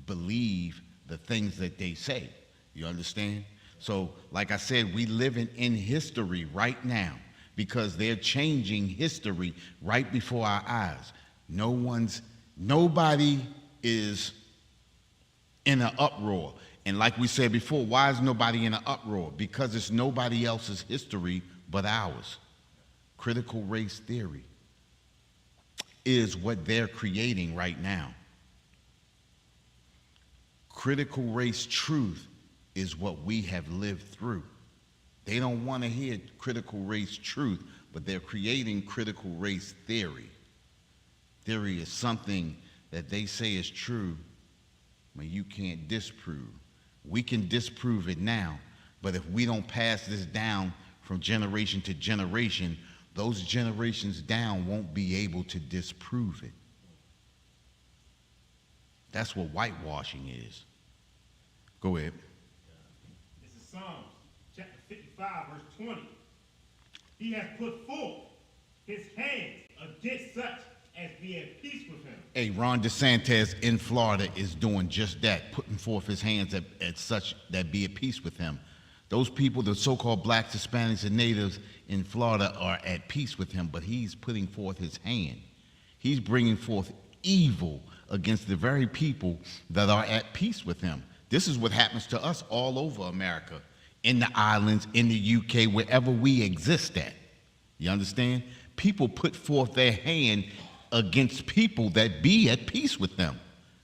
believe the things that they say. You understand? So, like I said, we living in history right now because they're changing history right before our eyes. Nobody is in an uproar. And like we said before, why is nobody in an uproar? Because it's nobody else's history but ours. Critical race theory is what they're creating right now. Critical race truth is what we have lived through. They don't want to hear critical race truth, but they're creating critical race theory. Theory is something that they say is true, but you can't disprove. We can disprove it now, but if we don't pass this down from generation to generation, those generations down won't be able to disprove it. That's what whitewashing is. Go ahead. This is Psalms chapter 55, verse 20. He has put forth his hands against such as be at peace with him. Hey, Ron DeSantis in Florida is doing just that, putting forth his hands at such that be at peace with him. Those people, the so-called blacks, Hispanics, and natives in Florida are at peace with him, but he's putting forth his hand. He's bringing forth evil against the very people that are at peace with him. This is what happens to us all over America, in the islands, in the UK, wherever we exist at. You understand? People put forth their hand against people that be at peace with them.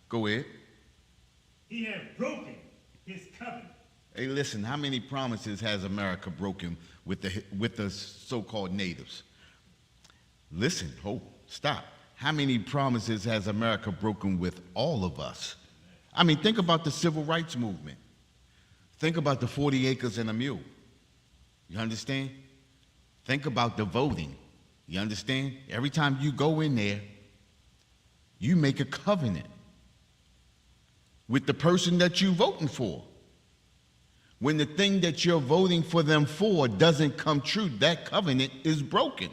Go ahead. He has broken his covenant. Hey, listen, how many promises has America broken with the so-called natives? Listen, stop. How many promises has America broken with all of us? I mean, think about the civil rights movement. Think about the 40 acres and a mule. You understand? Think about the voting. You understand? Every time you go in there, you make a covenant with the person that you're voting for. When the thing that you're voting for them for doesn't come true, that covenant is broken.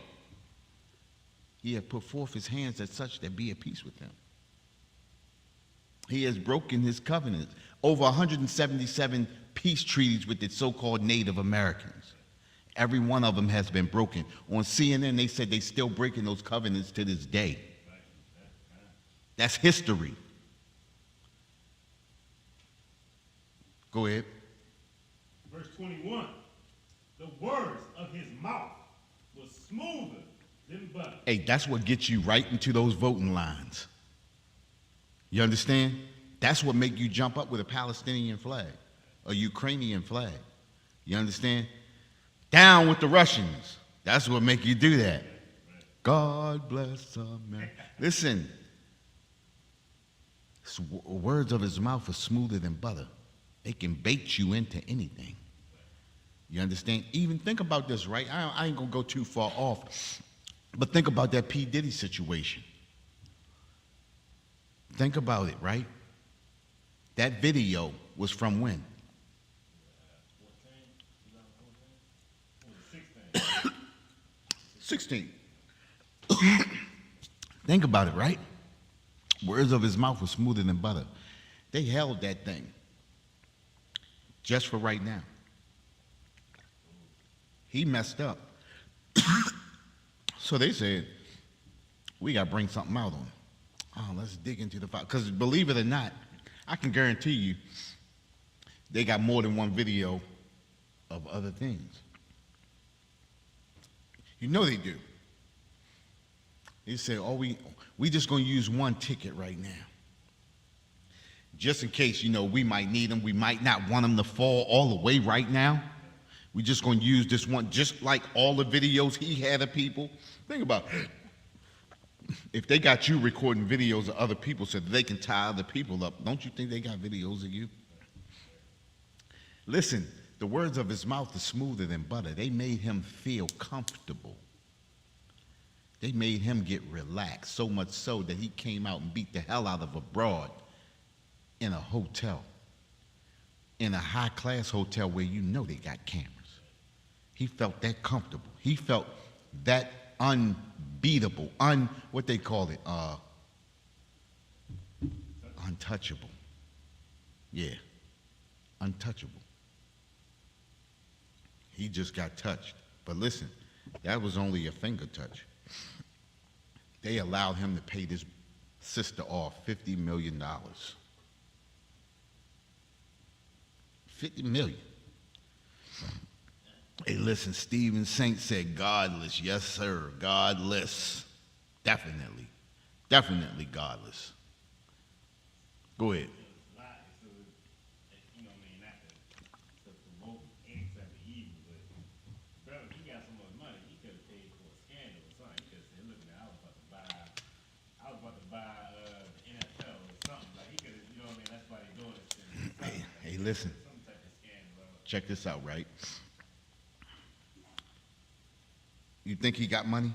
He hath put forth his hands as such that be at peace with them. He has broken his covenant. Over 177 peace treaties with the so-called Native Americans. Every one of them has been broken. On CNN, they said they're still breaking those covenants to this day. That's history. Go ahead. Verse 21, the words of his mouth was smoother than butter. Hey, that's what gets you right into those voting lines. You understand? That's what make you jump up with a Palestinian flag, a Ukrainian flag. You understand? Down with the Russians. That's what make you do that. God bless America. Listen, words of his mouth are smoother than butter. They can bait you into anything. You understand? Even think about this, right? I ain't gonna go too far off, but think about that P. Diddy situation. Think about it, right? That video was from when? 16. Think about it, right? Words of his mouth were smoother than butter. They held that thing just for right now. He messed up. So they said, we got to bring something out on him. Oh, let's dig into the file. Because believe it or not, I can guarantee you they got more than one video of other things. You know they do. They say, oh, we just going to use one ticket right now. Just in case, we might need them. We might not want them to fall all the way right now. We just going to use this one, just like all the videos he had of people. Think about it. If they got you recording videos of other people so that they can tie other people up, don't you think they got videos of you? Listen, the words of his mouth are smoother than butter. They made him feel comfortable. They made him get relaxed, so much so that he came out and beat the hell out of a broad in a hotel, in a high-class hotel where they got cameras. He felt that comfortable. He felt that unbeatable, what they call it, untouchable. Yeah, untouchable. He just got touched. But listen, that was only a finger touch. They allowed him to pay this sister off $50 million. $50 million. Hey, listen, Stephen Saint said godless. Yes, sir, godless. Definitely. Definitely godless. Go ahead. Hey, listen. Check this out, right? You think he got money?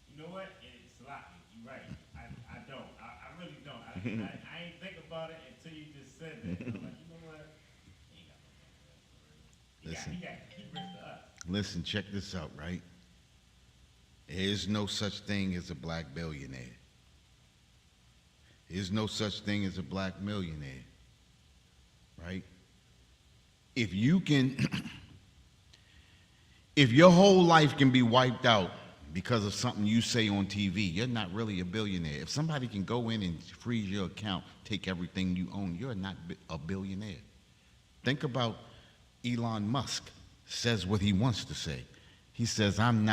You know what? It's sloppy. You're right. I don't. I really don't. I ain't think about it until you just said that. I'm like, you know what? He ain't got no money. Listen. He ripped to us. Listen, check this out, right? There is no such thing as a black billionaire. There is no such thing as a black millionaire, right? If you can, if your whole life can be wiped out because of something you say on TV, you're not really a billionaire. If somebody can go in and freeze your account, take everything you own, you're not a billionaire. Think about Elon Musk says what he wants to say. He says, I'm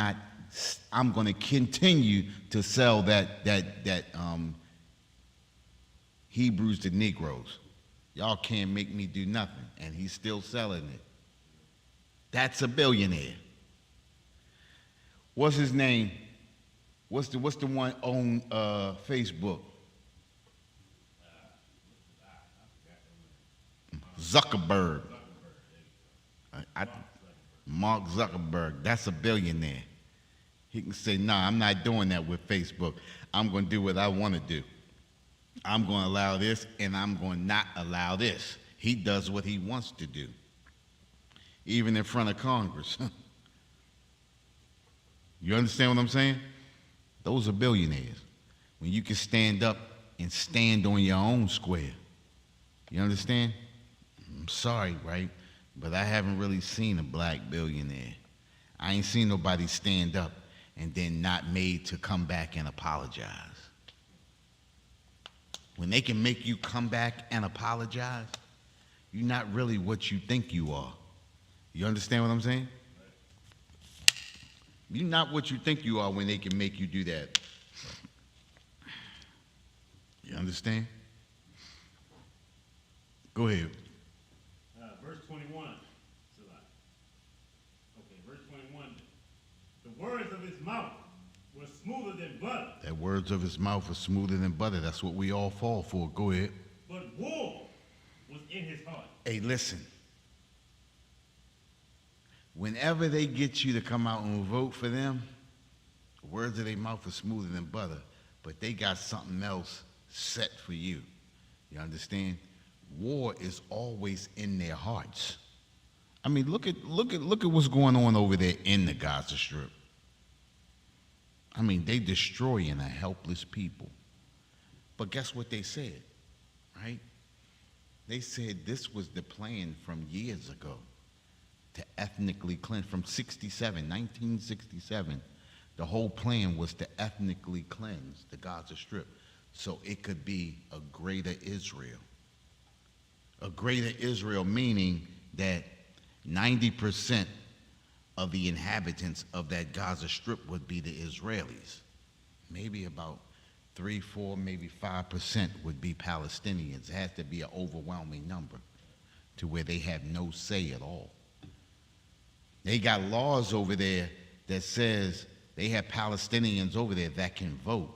going to continue to sell that Hebrews to Negroes. Y'all can't make me do nothing. And he's still selling it. That's a billionaire. What's his name? What's the one on Facebook? Zuckerberg. Mark Zuckerberg. That's a billionaire. He can say, nah, I'm not doing that with Facebook. I'm going to do what I want to do. I'm going to allow this, and I'm going to not allow this. He does what he wants to do, even in front of Congress. You understand what I'm saying? Those are billionaires. When you can stand up and stand on your own square. You understand? I'm sorry, right? But I haven't really seen a black billionaire. I ain't seen nobody stand up and then not made to come back and apologize. When they can make you come back and apologize, you're not really what you think you are. You understand what I'm saying? You're not what you think you are when they can make you do that. You understand? Go ahead. Verse 21. Okay, verse 21. The words of his mouth were smoother than butter. The words of his mouth were smoother than butter. That's what we all fall for. Go ahead. But war was in his heart. Hey, listen. Whenever they get you to come out and vote for them, the words of their mouth are smoother than butter, but they got something else set for you. You understand? War is always in their hearts. I mean, look at what's going on over there in the Gaza Strip. I mean, they destroying a helpless people. But guess what they said, right? They said this was the plan from years ago to ethnically cleanse. From 1967, the whole plan was to ethnically cleanse the Gaza Strip so it could be a greater Israel. A greater Israel meaning that 90% of the inhabitants of that Gaza Strip would be the Israelis. Maybe about 3, 4, maybe 5% would be Palestinians. It has to be an overwhelming number to where they have no say at all. They got laws over there that says they have Palestinians over there that can vote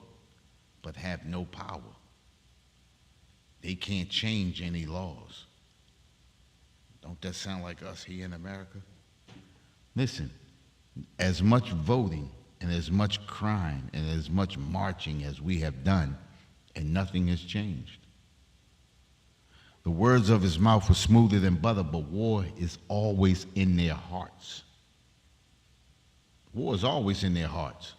but have no power. They can't change any laws. Don't that sound like us here in America? Listen, as much voting and as much crime and as much marching as we have done, and nothing has changed. The words of his mouth were smoother than butter, but war is always in their hearts. War is always in their hearts.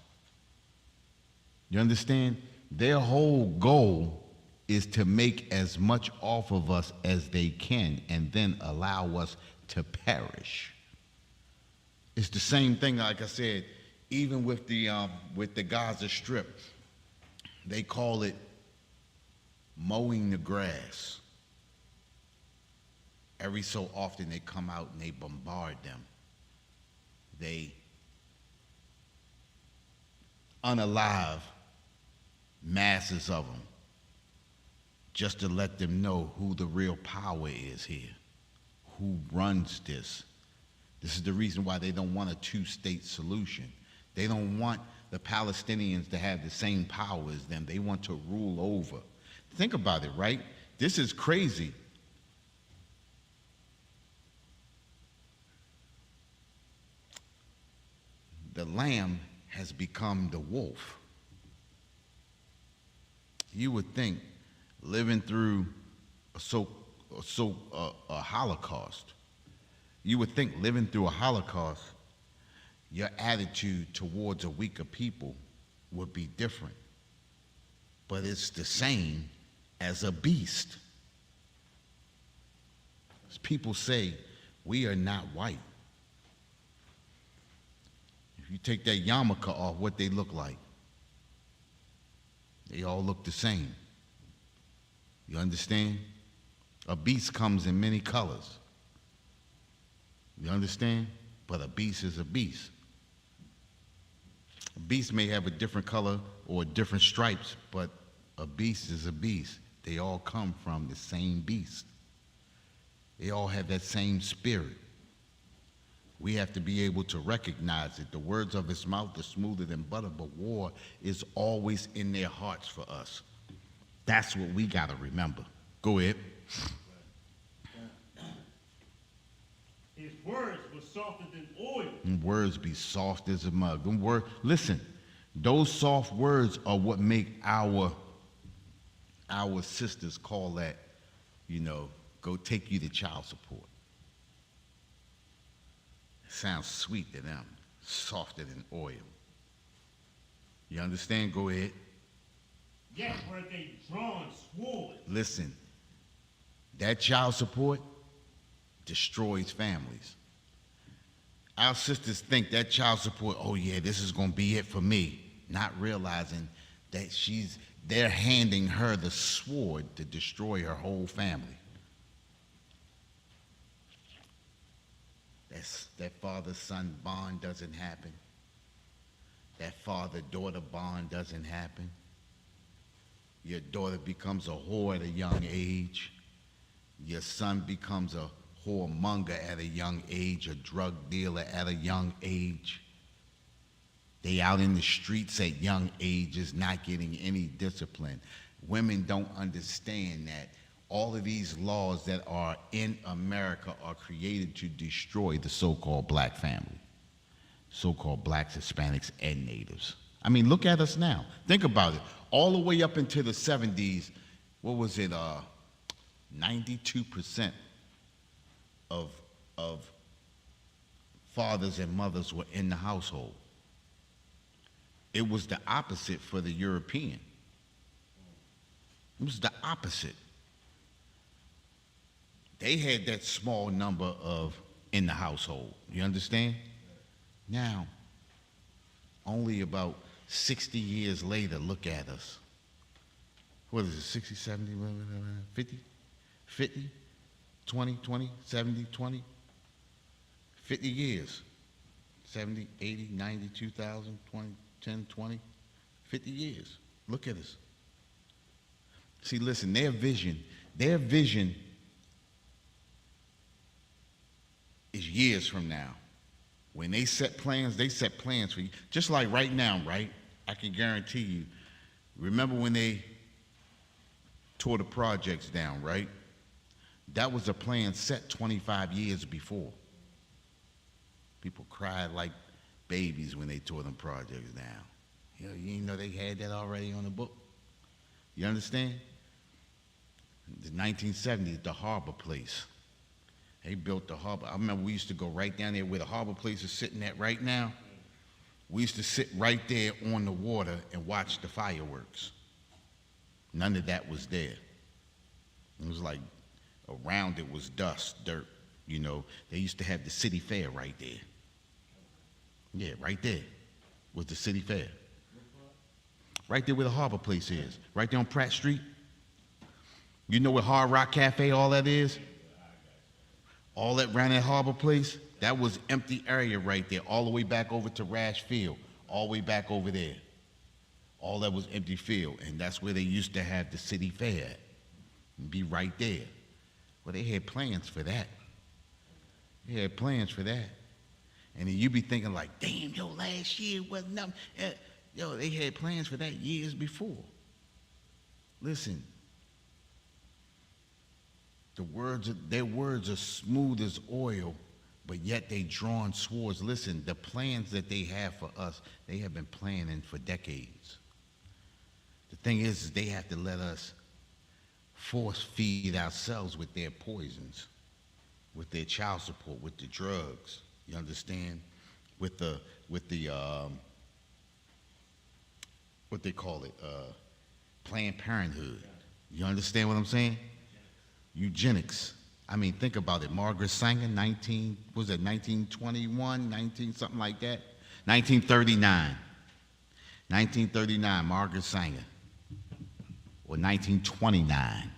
You understand? Their whole goal is to make as much off of us as they can and then allow us to perish. It's the same thing, like I said, even with the Gaza Strip. They call it mowing the grass. Every so often they come out and they bombard them. They unalive masses of them just to let them know who the real power is here, who runs this. This is the reason why they don't want a two-state solution. They don't want the Palestinians to have the same power as them. They want to rule over. Think about it, right? This is crazy. The lamb has become the wolf. You would think living through a Holocaust, you would think living through a Holocaust, your attitude towards a weaker people would be different. But it's the same as a beast. As people say, we are not white. If you take that yarmulke off, what they look like? They all look the same. You understand? A beast comes in many colors. You understand? But a beast is a beast. A beast may have a different color or different stripes, but a beast is a beast. They all come from the same beast. They all have that same spirit. We have to be able to recognize it. The words of his mouth are smoother than butter, but war is always in their hearts for us. That's what we got to remember. Go ahead. His words were softer than oil. Them words be soft as a mug. Listen, those soft words are what make our sisters call that, go take you to child support. It sounds sweet to them, softer than oil. You understand? Go ahead. Yet were they drawn swords. Listen, that child support destroys families. Our sisters think that child support, oh yeah, this is going to be it for me, not realizing that they're handing her the sword to destroy her whole family. That father-son bond doesn't happen. That father-daughter bond doesn't happen. Your daughter becomes a whore at a young age. Your son becomes a whoremonger at a young age, a drug dealer at a young age. They out in the streets at young ages, not getting any discipline. Women don't understand that all of these laws that are in America are created to destroy the so-called black family, so-called blacks, Hispanics, and natives. I mean, look at us now. Think about it. All the way up into the 70s, what was it, 92% of fathers and mothers were in the household. It was the opposite for the European. It was the opposite. They had that small number of in the household. You understand? Now, only about 60 years later, look at us. What is it, 60, 70, 50? 50? 20, 20, 70, 20? 50 years. 70, 80, 90, 2000, 20, 10, 20, 50 years. Look at us. See, listen, their vision is years from now. When they set plans for you. Just like right now, right? I can guarantee you, remember when they tore the projects down, right? That was a plan set 25 years before. People cried like babies when they tore them projects down. You didn't know they had that already on the book? You understand? The 1970s, the harbor place. They built the harbor. I remember we used to go right down there where the harbor place is sitting at right now. We used to sit right there on the water and watch the fireworks. None of that was there. It was like around it was dust, dirt, They used to have the city fair right there. Yeah, right there was the city fair. Right there where the harbor place is. Right there on Pratt Street. You know where Hard Rock Cafe, all that is? All that around that harbor place, that was empty area right there, all the way back over to Rash Field, all the way back over there. All that was empty field, and that's where they used to have the city fair at. And be right there. Well, they had plans for that. They had plans for that. And then you be thinking like, damn, last year wasn't nothing. They had plans for that years before. Listen. Their words are smooth as oil, but yet they drawn swords. Listen, the plans that they have for us, they have been planning for decades. The thing is they have to let us force feed ourselves with their poisons, with their child support, with the drugs. You understand? With the what they call it, Planned Parenthood. You understand what I'm saying? Eugenics. I mean, think about it. Margaret Sanger, 1921, something like that? 1939. 1939, Margaret Sanger. Or 1929.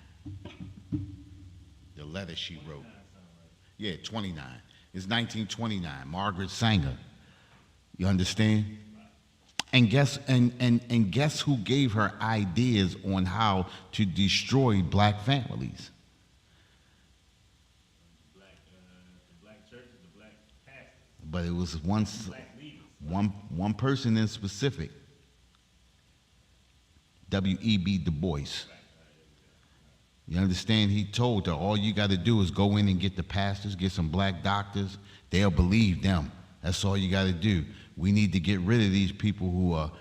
The letter she wrote. Yeah, 29. It's 1929, Margaret Sanger. You understand? And guess who gave her ideas on how to destroy black families? but it was Black leaders. one person in specific, W.E.B. Du Bois. You understand? He told her, all you got to do is go in and get the pastors, get some black doctors. They'll believe them. That's all you got to do. We need to get rid of these people who are,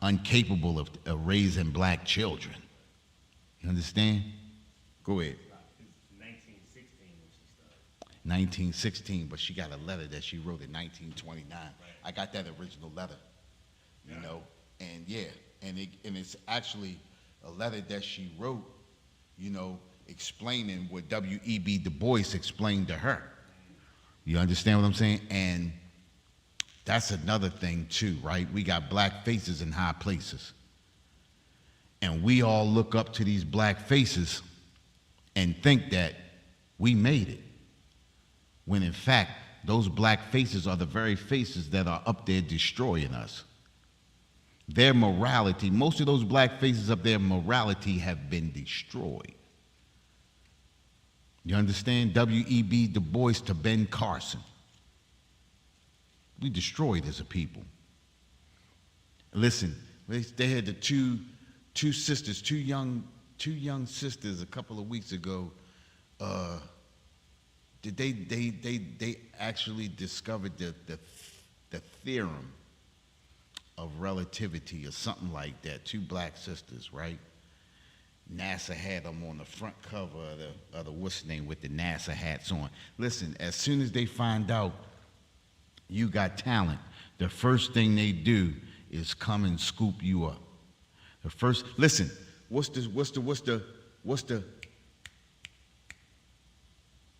incapable of raising black children. You understand? Go ahead. It's 1916 when she started. 1916, but she got a letter that she wrote in 1929. Right. I got that original letter, and it's actually a letter that she wrote, explaining what W.E.B. Du Bois explained to her. You understand what I'm saying? And that's another thing too, right? We got black faces in high places. And we all look up to these black faces and think that we made it. When in fact, those black faces are the very faces that are up there destroying us. Their morality, most of those black faces up there, morality have been destroyed. You understand? W.E.B. Du Bois to Ben Carson. We destroyed as a people. Listen, they had the two sisters, two young sisters a couple of weeks ago. They actually discovered the theorem of relativity or something like that. Two black sisters, right? NASA had them on the front cover of the what's the name with the NASA hats on. Listen, as soon as they find out you got talent, the first thing they do is come and scoop you up. The first, listen, what's the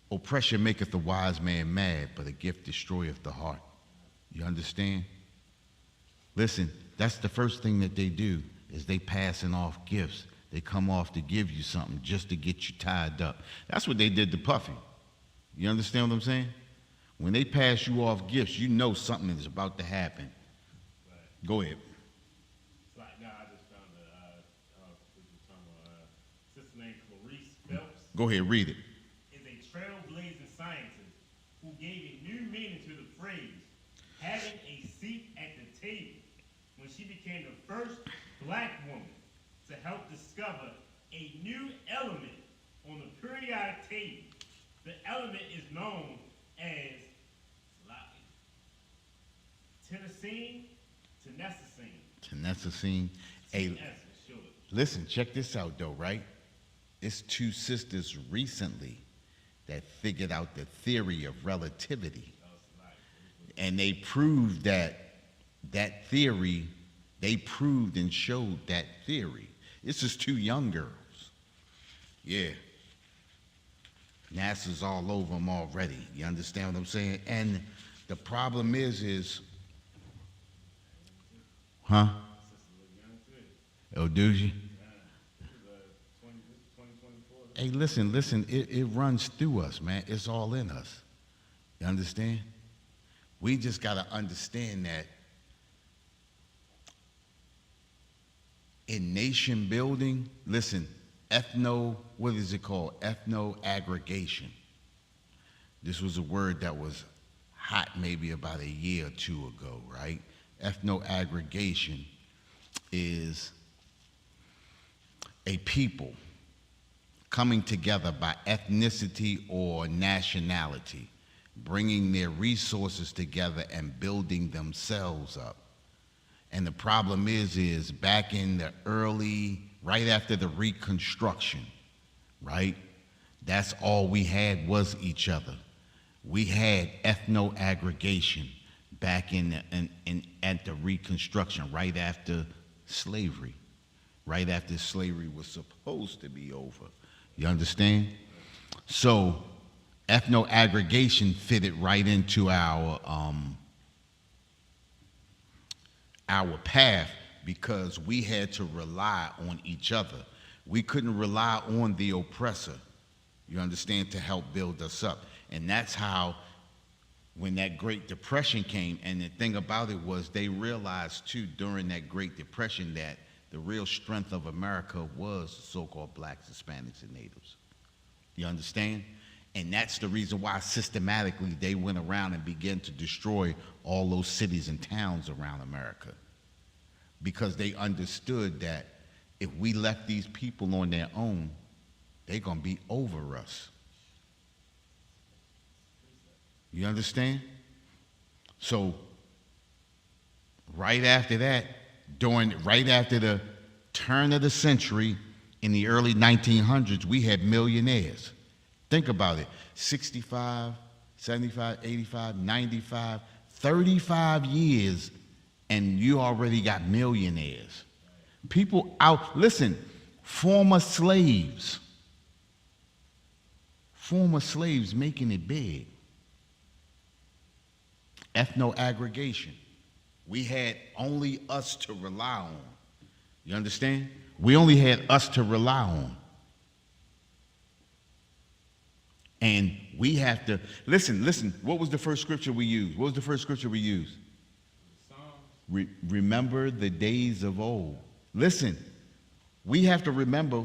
oppression maketh the wise man mad, but a gift destroyeth the heart. You understand? Listen, that's the first thing that they do is they passing off gifts. They come off to give you something just to get you tied up. That's what they did to Puffy. You understand what I'm saying? When they pass you off gifts, you know something is about to happen. Right. Go ahead. It's like, I just found a sister named Clarice Phelps. Go ahead, read it. Is a trailblazing scientist who gave a new meaning to the phrase, having a seat at the table, when she became the first black woman to help discover a new element on the periodic table. The element is known as tennessine. Tennessine. Hey, listen, check this out though, right? It's two sisters recently that figured out the theory of relativity. And they proved that theory, they proved and showed that theory. This is two young girls. Yeah. NASA's all over them already. You understand what I'm saying? And the problem is, huh? Oh, do you? Hey, listen, it runs through us, man. It's all in us. You understand? We just got to understand that in nation building, listen, what is it called? Ethno-aggregation. This was a word that was hot maybe about a year or two ago, right? Ethno-aggregation is a people coming together by ethnicity or nationality, bringing their resources together and building themselves up. And the problem is back in the right after the Reconstruction, right? That's all we had was each other. We had ethno-aggregation back at the Reconstruction, right after slavery was supposed to be over. You understand? So ethno-aggregation fitted right into our path because we had to rely on each other. We couldn't rely on the oppressor, you understand, to help build us up. And that's how, when that Great Depression came, and the thing about it was they realized too during that Great Depression that the real strength of America was so-called blacks, Hispanics, and natives. You understand? And that's the reason why systematically they went around and began to destroy all those cities and towns around America. Because they understood that if we left these people on their own, they're going to be over us. You understand? So, right after that, right after the turn of the century in the early 1900s, we had millionaires. Think about it. 65, 75, 85, 95, 35 years, and you already got millionaires. People out, listen, former slaves making it big. Ethno-aggregation. We had only us to rely on. You understand? We only had us to rely on. And we have to, listen, what was the first scripture we used? What was the first scripture we used? Remember the days of old. Listen, we have to remember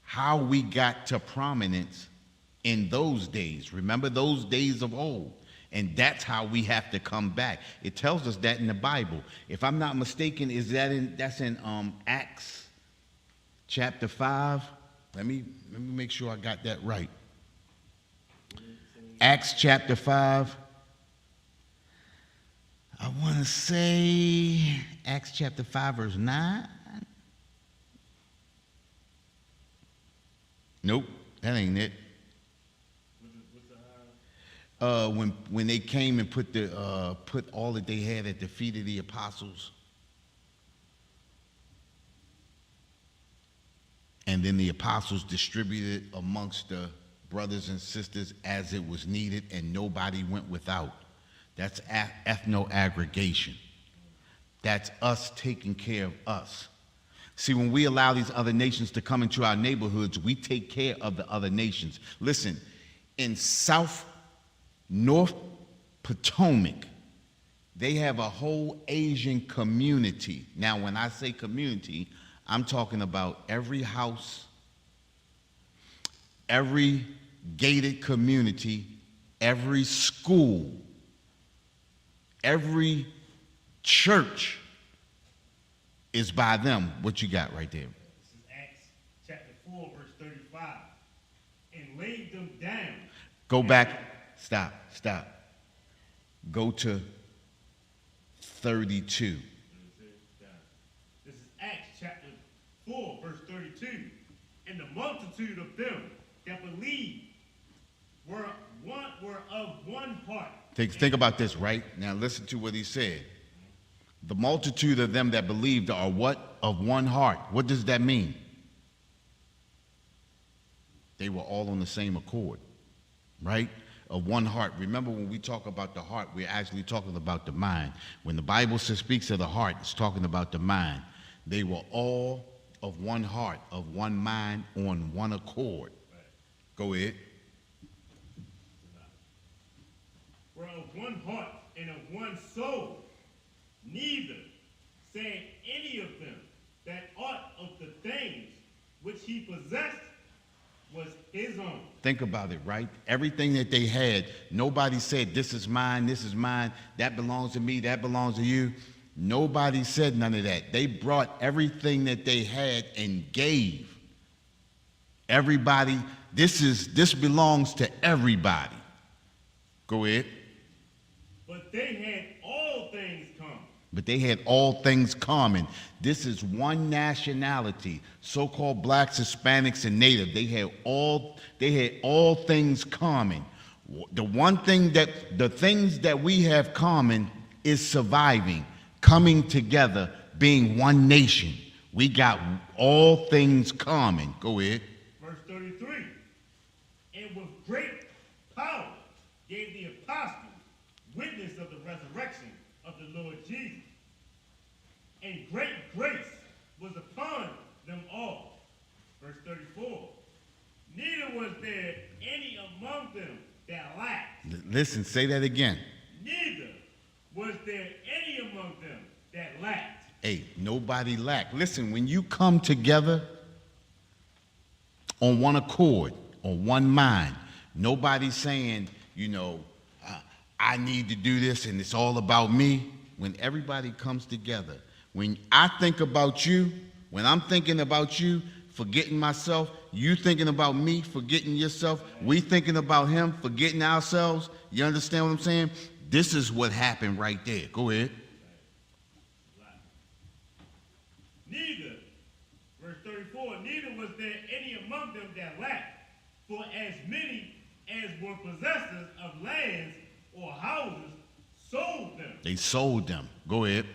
how we got to prominence in those days. Remember those days of old. And that's how we have to come back. It tells us that in the Bible. If I'm not mistaken, that's in Acts chapter 5. Let me make sure I got that right. Acts chapter 5. I want to say Acts chapter 5 verse 9. Nope, that ain't it. When they came and put all that they had at the feet of the apostles, and then the apostles distributed amongst the brothers and sisters as it was needed, and nobody went without. That's ethno-aggregation. That's us taking care of us. See, when we allow these other nations to come into our neighborhoods, we take care of the other nations. Listen, in North Potomac, they have a whole Asian community. Now, when I say community, I'm talking about every house, every gated community, every school, every church is by them. What you got right there? This is Acts chapter 4, verse 35. And laid them down. Go back. Stop. Go to 32. This is Acts chapter 4, verse 32. And the multitude of them that believed were of one heart. Think about this, right? Now listen to what he said. The multitude of them that believed are what? Of one heart. What does that mean? They were all on the same accord, right? Of one heart. Remember, when we talk about the heart, we're actually talking about the mind. When the Bible speaks of the heart, it's talking about the mind. They were all of one heart, of one mind, on one accord. Right. Go ahead. Were of one heart and of one soul. Neither said any of them that aught of the things which he possessed was his own. Think about it, right? Everything that they had, nobody said, this is mine, that belongs to me, that belongs to you. Nobody said none of that. They brought everything that they had and gave. Everybody, this belongs to everybody. Go ahead. But they had all things common. But they had all things common. This is one nationality, so-called blacks, Hispanics, and Native. They had all things common. The things that we have common is surviving, coming together, being one nation. We got all things common. Go ahead. Verse 33. And with great power gave the apostles witness of the resurrection of the Lord Jesus. And great grace was upon them all. Verse 34. Neither was there any among them that lacked. Listen, say that again. Neither was there any among them that lacked. Hey, nobody lacked. Listen, when you come together on one accord, on one mind, Nobody's saying, I need to do this and it's all about me. When everybody comes together, when I think about you, when I'm thinking about you, forgetting myself, you thinking about me, forgetting yourself, we thinking about him, forgetting ourselves. You understand what I'm saying? This is what happened right there. Go ahead. Neither, verse 34, neither was there any among them that lacked, for as many as were possessors of lands or houses sold them. They sold them. Go ahead.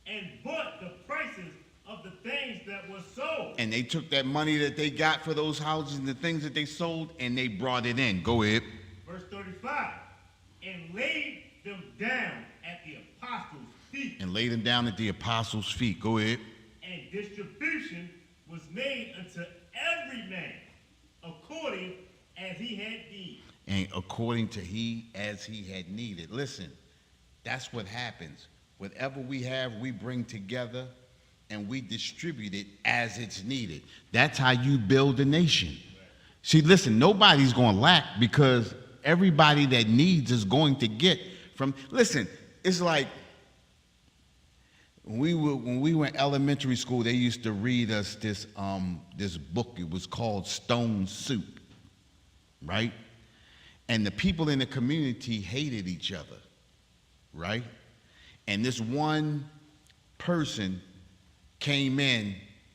And bought the prices of the things that were sold. And they took that money that they got for those houses and the things that they sold, and they brought it in. Go ahead. Verse 35, and laid them down at the apostles' feet. And laid them down at the apostles' feet. Go ahead. And distribution was made unto every man according as he had need. And according to he as he had needed. Listen, that's what happens. Whatever we have, we bring together and we distribute it as it's needed. That's how you build a nation. See, listen, nobody's going to lack because everybody that needs is going to get from. Listen, it's like when we were in elementary school, they used to read us this book. It was called Stone Soup, right? And the people in the community hated each other, right? And this one person came in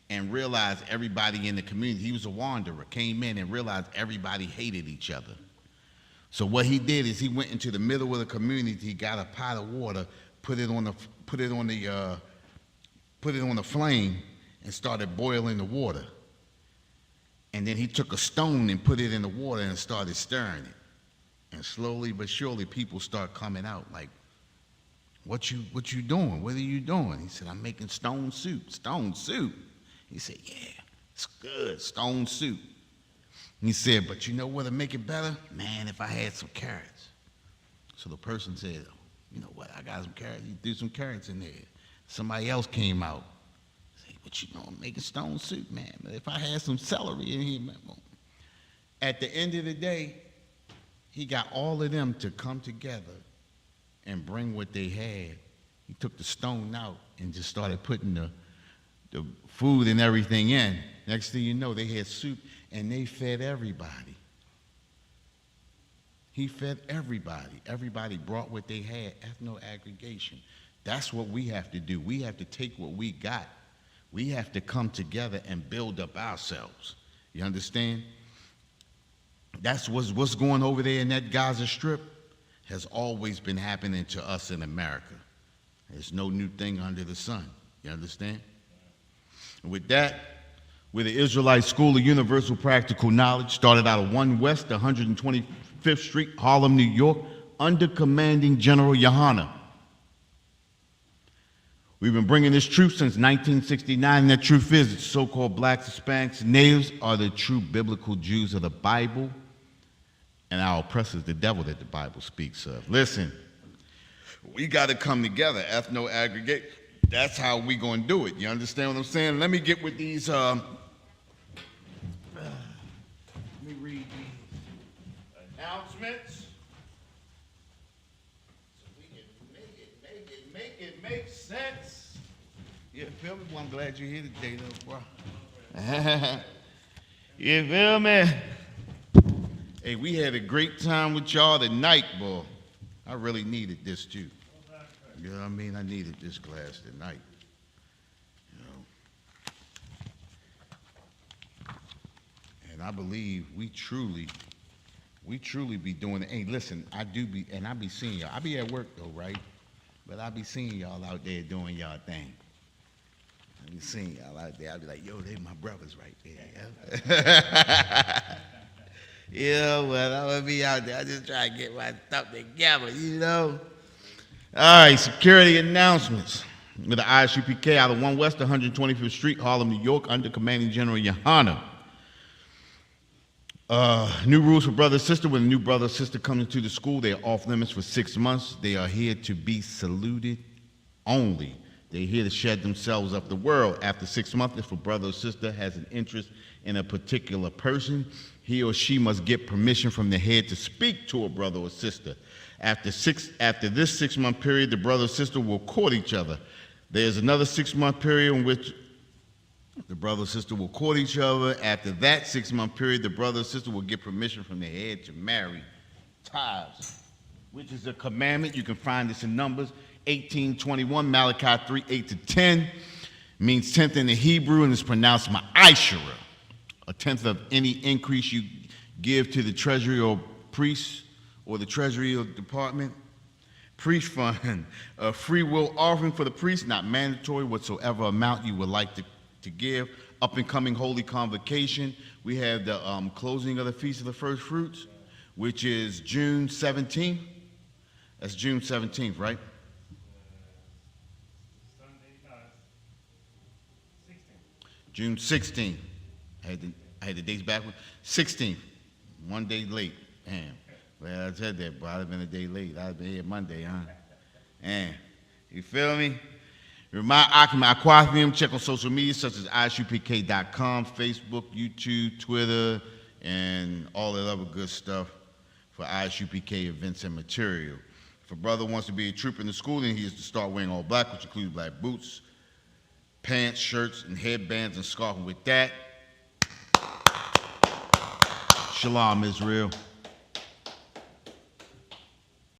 and realized everybody in the community, he was a wanderer, came in and realized everybody hated each other. So what he did is he went into the middle of the community, got a pot of water, put it on the flame, and started boiling the water. And then he took a stone and put it in the water and started stirring it. And slowly but surely, people start coming out like, what you doing? What are you doing? He said, I'm making stone soup. Stone soup? He said, yeah, it's good, stone soup. He said, but you know what'll make it better? Man, if I had some carrots. So the person said, you know what, I got some carrots. He threw some carrots in there. Somebody else came out. Said, but you know, I'm making stone soup, man. But if I had some celery in here, man. At the end of the day, he got all of them to come together and bring what they had. He took the stone out and just started putting the food and everything in. Next thing you know, they had soup and they fed everybody. He fed everybody. Everybody brought what they had, ethno-aggregation. That's what we have to do. We have to take what we got. We have to come together and build up ourselves. You understand? That's what's going over there in that Gaza Strip has always been happening to us in America. There's no new thing under the sun. You understand? And with that, we're the Israelite School of Universal Practical Knowledge, started out of 1 West, 125th Street, Harlem, New York, under commanding General Yohana. We've been bringing this truth since 1969, and that truth is that so-called blacks, Hispanics, and natives are the true biblical Jews of the Bible, and our oppressors, the devil that the Bible speaks of. Listen, we got to come together, ethno-aggregate. That's how we going to do it. You understand what I'm saying? Let me get with these. Let me read these announcements so we can make sense. You feel me? Well, I'm glad you're here today, though, bro. You feel me? Hey, we had a great time with y'all tonight, boy. I really needed this, too. You know what I mean? I needed this class tonight. You know. And I believe we truly be doing it. Hey, listen, I be seeing y'all. I be at work, though, right? But I be seeing y'all out there doing y'all thing. I be seeing y'all out there. I be like, yo, they my brothers right there. Yeah? Yeah, well, I'm going to be out there. I just try to get my stuff together, you know? All right, security announcements. With the ISUPK out of 1 West, 125th Street, Harlem, New York, under commanding General Yohana. New rules for brother and sister. When a new brother or sister comes into the school, they are off limits for 6 months. They are here to be saluted only. They're here to shed themselves of the world. After 6 months, if a brother or sister has an interest in a particular person, he or she must get permission from the head to speak to a brother or sister. After this 6 month period, the brother or sister will court each other. There's another 6 month period in which the brother or sister will court each other. After that 6 month period, the brother or sister will get permission from the head to marry. Tithes, which is a commandment. You can find this in Numbers 18:21, Malachi 3:8-10. Means tenth in the Hebrew, and it's pronounced ma'ashara. A tenth of any increase you give to the treasury or priest or the treasury or department. Priest fund, a free will offering for the priest, not mandatory, whatsoever amount you would like to give. Up and coming Holy Convocation, we have the closing of the Feast of the First Fruits, which is June 17th. That's June 17th, right? Sunday, 16. June 16th. I had the dates backward. 16th. 1 day late. Damn. Well, I said that, but I'd have been a day late. I'd have been here Monday, huh? Man, you feel me? Remind Aquathium, check on social media such as isupk.com, Facebook, YouTube, Twitter, and all that other good stuff for ISUPK events and material. If a brother wants to be a trooper in the school, then he is to start wearing all black, which includes black boots, pants, shirts, and headbands and scarf. And with that, Shalom, Israel.